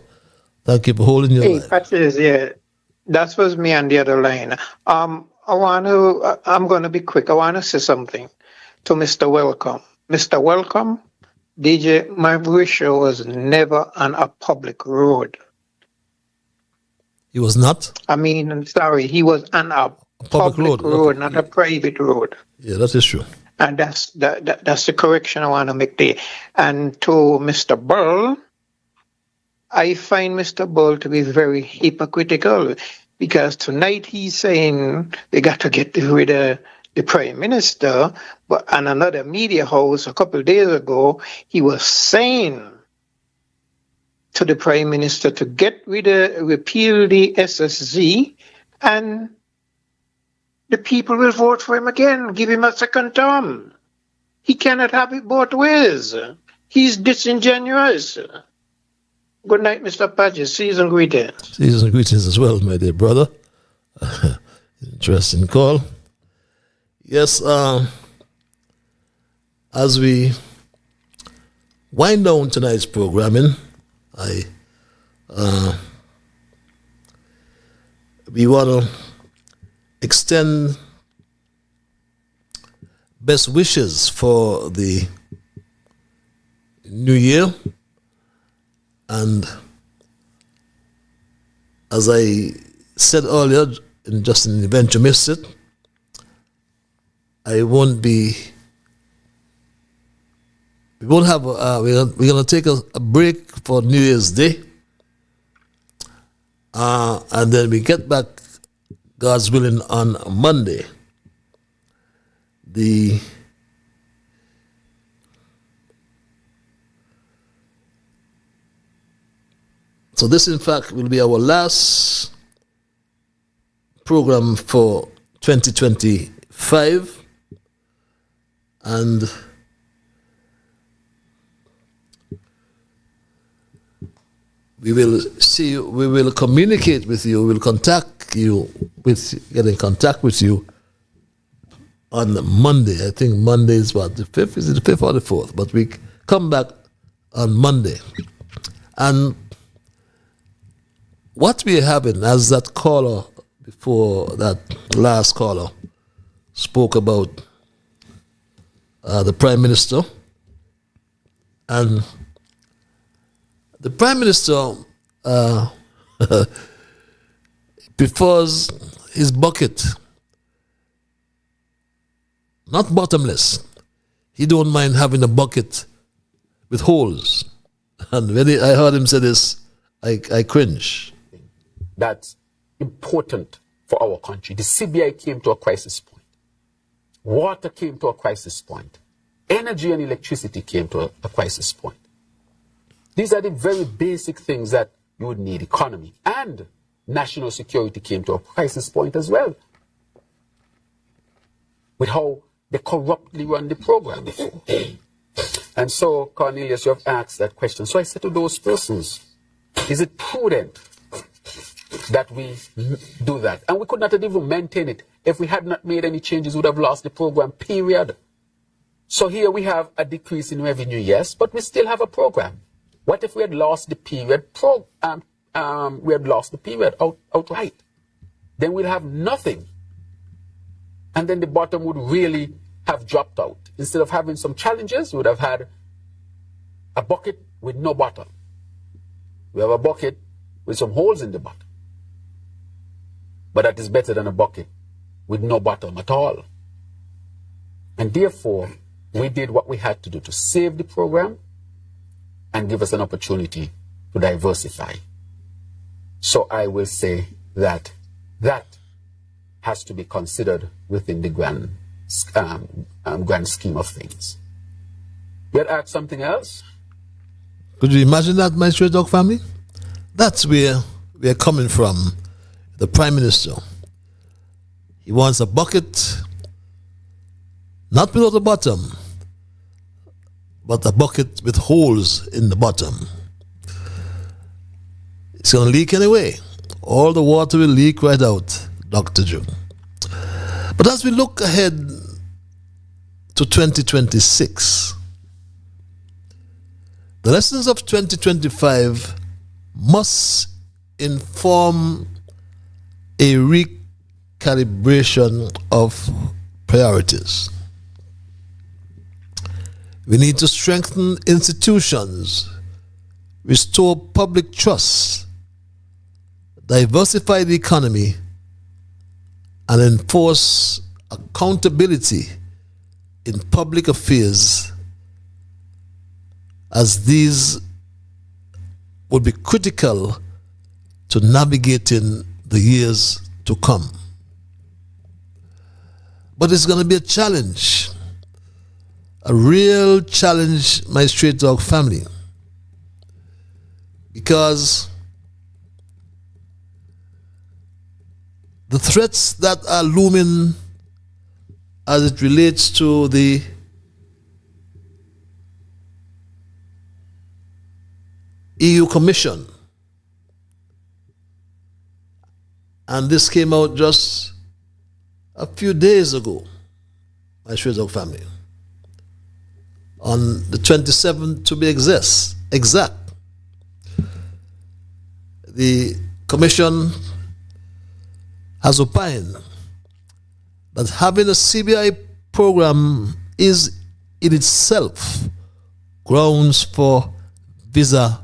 Thank you for holding your line. Patches, yeah, that was me on the other line. I'm going to be quick. I want to say something to Mr. Welcome. Mr. Welcome, DJ, my wisher was never on a public road. He was not? I mean, I'm sorry, he was on a public road, not a private road. Yeah, that is true. And that's the correction I want to make there. And to Mr. Burl, I find Mr. Bull to be very hypocritical, because tonight he's saying they got to get rid of the Prime Minister, but on another media house a couple of days ago, he was saying to the Prime Minister to repeal the SSZ, and the people will vote for him again, give him a second term. He cannot have it both ways. He's disingenuous. Good night, Mr. Padgett. Season greetings. Season greetings as well, my dear brother. Interesting call. Yes, as we wind down tonight's programming, we want to extend best wishes for the new year, and as I said earlier, just in the event you missed it, we won't have, we're going to take a break for New Year's Day, and then we get back, God's willing, on Monday. So this, in fact, will be our last program for 2025, and we will see you, we will communicate with you, we will contact you, get in contact with you on Monday. I think Monday is what, the 5th? Is it the 5th or the 4th? But we come back on Monday. And what we're having, as that caller before, that last caller spoke about the Prime Minister, and the Prime Minister prefers his bucket, not bottomless. He don't mind having a bucket with holes. And when I heard him say this, I cringe. That's important for our country. The CBI came to a crisis point. Water came to a crisis point. Energy and electricity came to a crisis point. These are the very basic things that you would need. Economy and national security came to a crisis point as well, with how they corruptly run the program before. And so, Cornelius, you have asked that question. So I said to those persons, is it prudent that we do that? And we could not have even maintained it. If we had not made any changes, we would have lost the program, period. So here we have a decrease in revenue, yes, but we still have a program. What if we had lost the period? We had lost the period outright. Then we'd have nothing. And then the bottom would really have dropped out. Instead of having some challenges, we would have had a bucket with no bottom. We have a bucket with some holes in the bottom. But that is better than a bucket with no bottom at all. And therefore, we did what we had to do to save the program and give us an opportunity to diversify. So I will say that that has to be considered within the grand scheme of things. You had asked something else? Could you imagine that, my Stray Dog family? That's where we are coming from. The Prime Minister, he wants a bucket, not without a bottom, but a bucket with holes in the bottom. It's going to leak anyway. All the water will leak right out, Dr. Joe. But as we look ahead to 2026, the lessons of 2025 must inform a recalibration of priorities. We need to strengthen institutions, restore public trust, diversify the economy, and enforce accountability in public affairs, as these would be critical to navigating the years to come. But it's going to be a challenge, a real challenge, my Straight Dog family, because the threats that are looming as it relates to the EU Commission, and this came out just a few days ago, my Straight Dog family, on the 27th to be exact. The Commission has opined that having a CBI program is in itself grounds for visa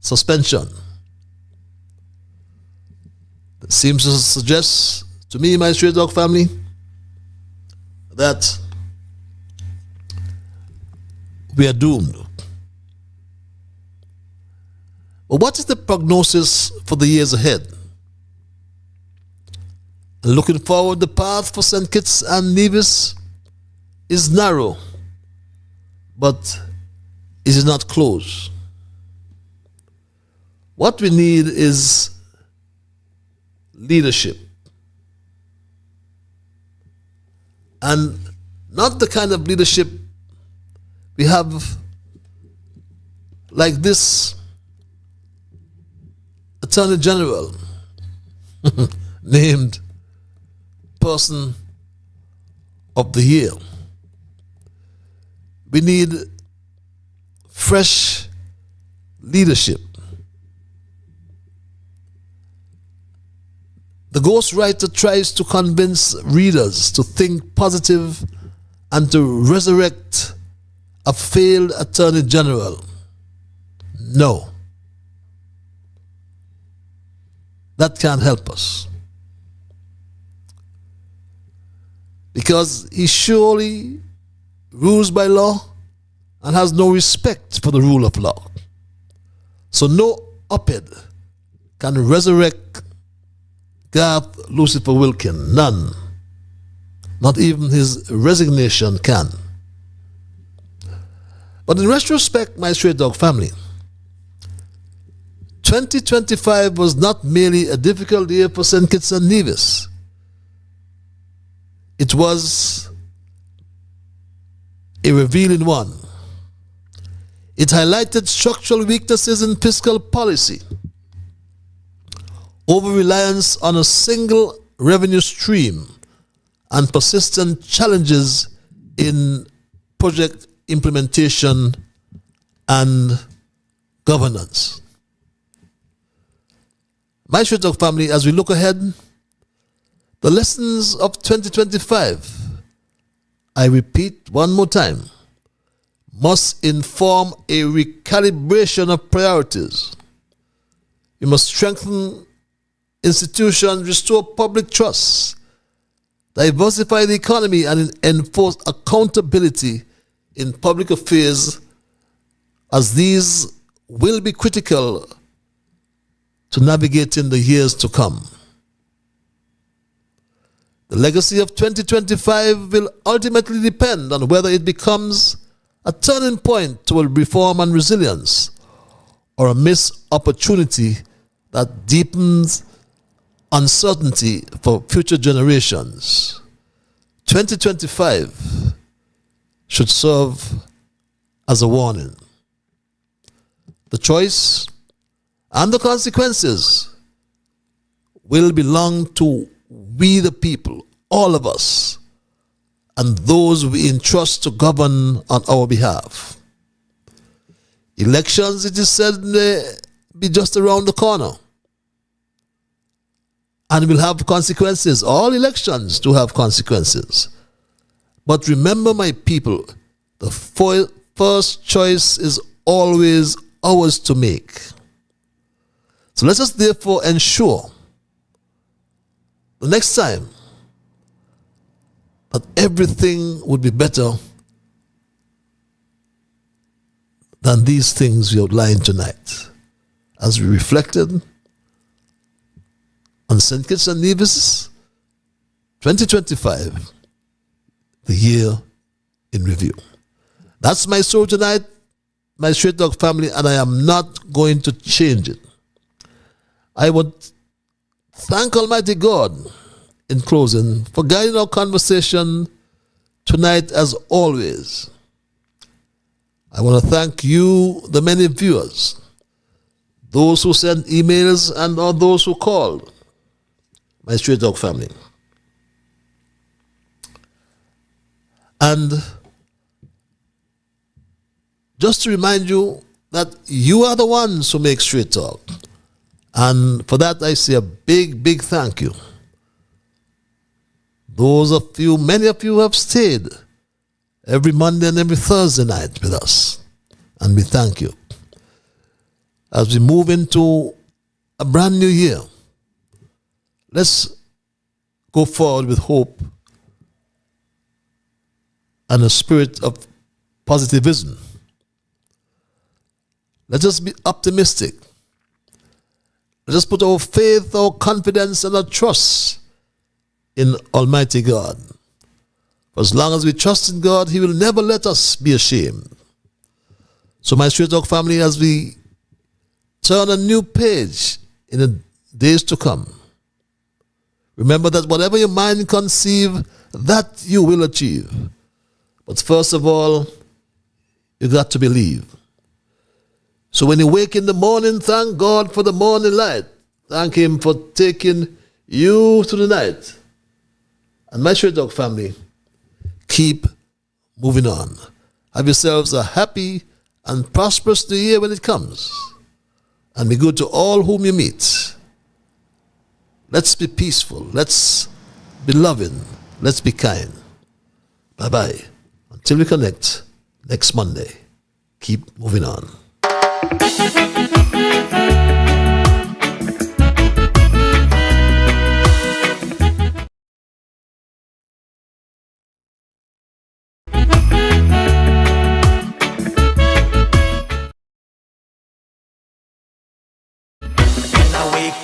suspension. That seems to suggest to me, my Straight Dog family, that we are doomed. But what is the prognosis for the years ahead? Looking forward, the path for St. Kitts and Nevis is narrow, but it is not closed. What we need is leadership. And not the kind of leadership we have like this Attorney General named Person of the Year. We need fresh leadership. The ghostwriter tries to convince readers to think positive and to resurrect a failed Attorney General. No. That can't help us. Because he surely rules by law and has no respect for the rule of law. So no op-ed can resurrect Garth Lucifer Wilkin. None. Not even his resignation can. But in retrospect, my Straight Dog family, 2025 was not merely a difficult year for St. Kitts and Nevis. It was a revealing one. It highlighted structural weaknesses in fiscal policy, over-reliance on a single revenue stream, and persistent challenges in project implementation and governance. My Straight Dog family, as we look ahead, the lessons of 2025, I repeat one more time, must inform a recalibration of priorities. We must strengthen institutions, restore public trust, diversify the economy, and enforce accountability in public affairs, as these will be critical to navigating the years to come. The legacy of 2025 will ultimately depend on whether it becomes a turning point toward reform and resilience, or a missed opportunity that deepens uncertainty for future generations. 2025 should serve as a warning. The choice and the consequences will belong to we the people, all of us, and those we entrust to govern on our behalf. Elections, it is said, may be just around the corner and will have consequences. All elections do have consequences. But remember, my people, the first choice is always ours to make. So let us therefore ensure the next time that everything would be better than these things we outlined tonight, as we reflected on St. Kitts and Nevis 2025 the year in review. That's my story tonight, my Straight Talk family, and I am not going to change it. I would thank Almighty God in closing for guiding our conversation tonight as always. I want to thank you, the many viewers, those who sent emails and all those who called, my Straight Talk family. And just to remind you that you are the ones who make Straight Talk. And for that, I say a big, big thank you. Those of you, many of you have stayed every Monday and every Thursday night with us. And we thank you. As we move into a brand new year, let's go forward with hope and a spirit of positivism. Let us be optimistic. Let us put our faith, our confidence, and our trust in Almighty God. For as long as we trust in God, He will never let us be ashamed. So my Straight Talk family, as we turn a new page in the days to come, remember that whatever your mind conceive, that you will achieve. But first of all, you got to believe. So when you wake in the morning, thank God for the morning light. Thank Him for taking you through the night. And my Straight Talk family, keep moving on. Have yourselves a happy and prosperous new year when it comes. And be good to all whom you meet. Let's be peaceful. Let's be loving. Let's be kind. Bye-bye. Until we connect next Monday. Keep moving on.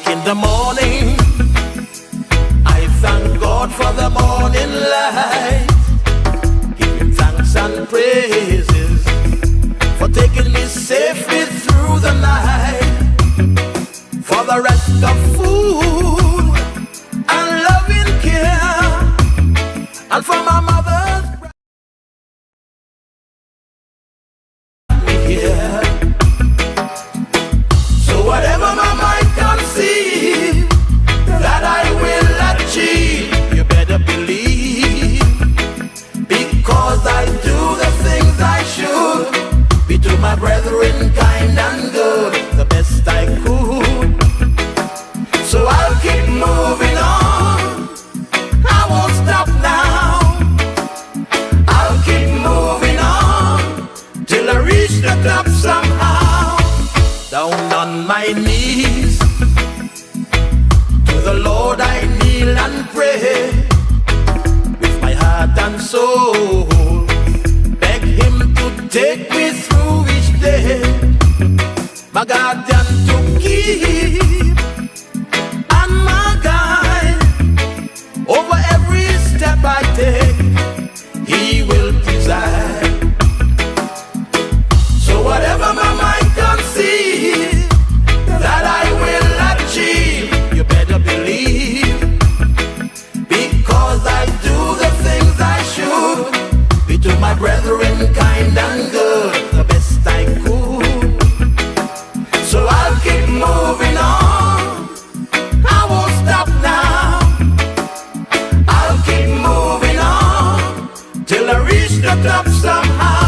In the morning, I thank God for the morning light. Give Him thanks and praises for taking me safely through the night. For the rest of food and loving care, and for my mother's breath here. So whatever my mind conceive that I will achieve, you better believe, because I do the things I should, be to my brethren kind and good, the best I could. So I'll keep moving on, I won't stop now. I'll keep moving on till I reach the top somehow. Down on my knees, to the Lord I kneel and pray, with my heart and soul, beg Him to take me through each day, my guardian to keep, and my guide, over every step I take, He will preside. So whatever my mind conceive that I will achieve, you better believe, because I do the things I should, be to my brethren kind and good, the best I could. So I'll keep moving on, I won't stop now. I'll keep moving on till I reach the top somehow.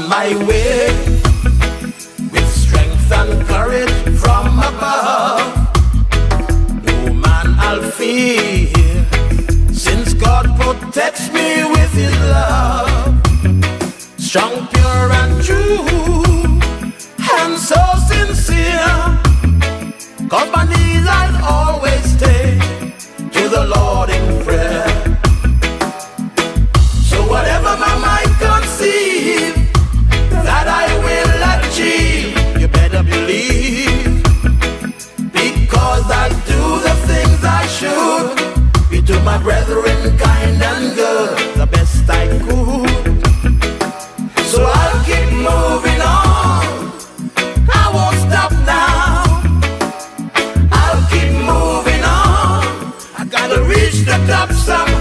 My way with strength and courage from above. No man I'll fear, since God protects me with His love. Strong, pure and true, and so sincere, 'cause my knees I'll always stay to the Lord in prayer. So whatever my mind conceives up some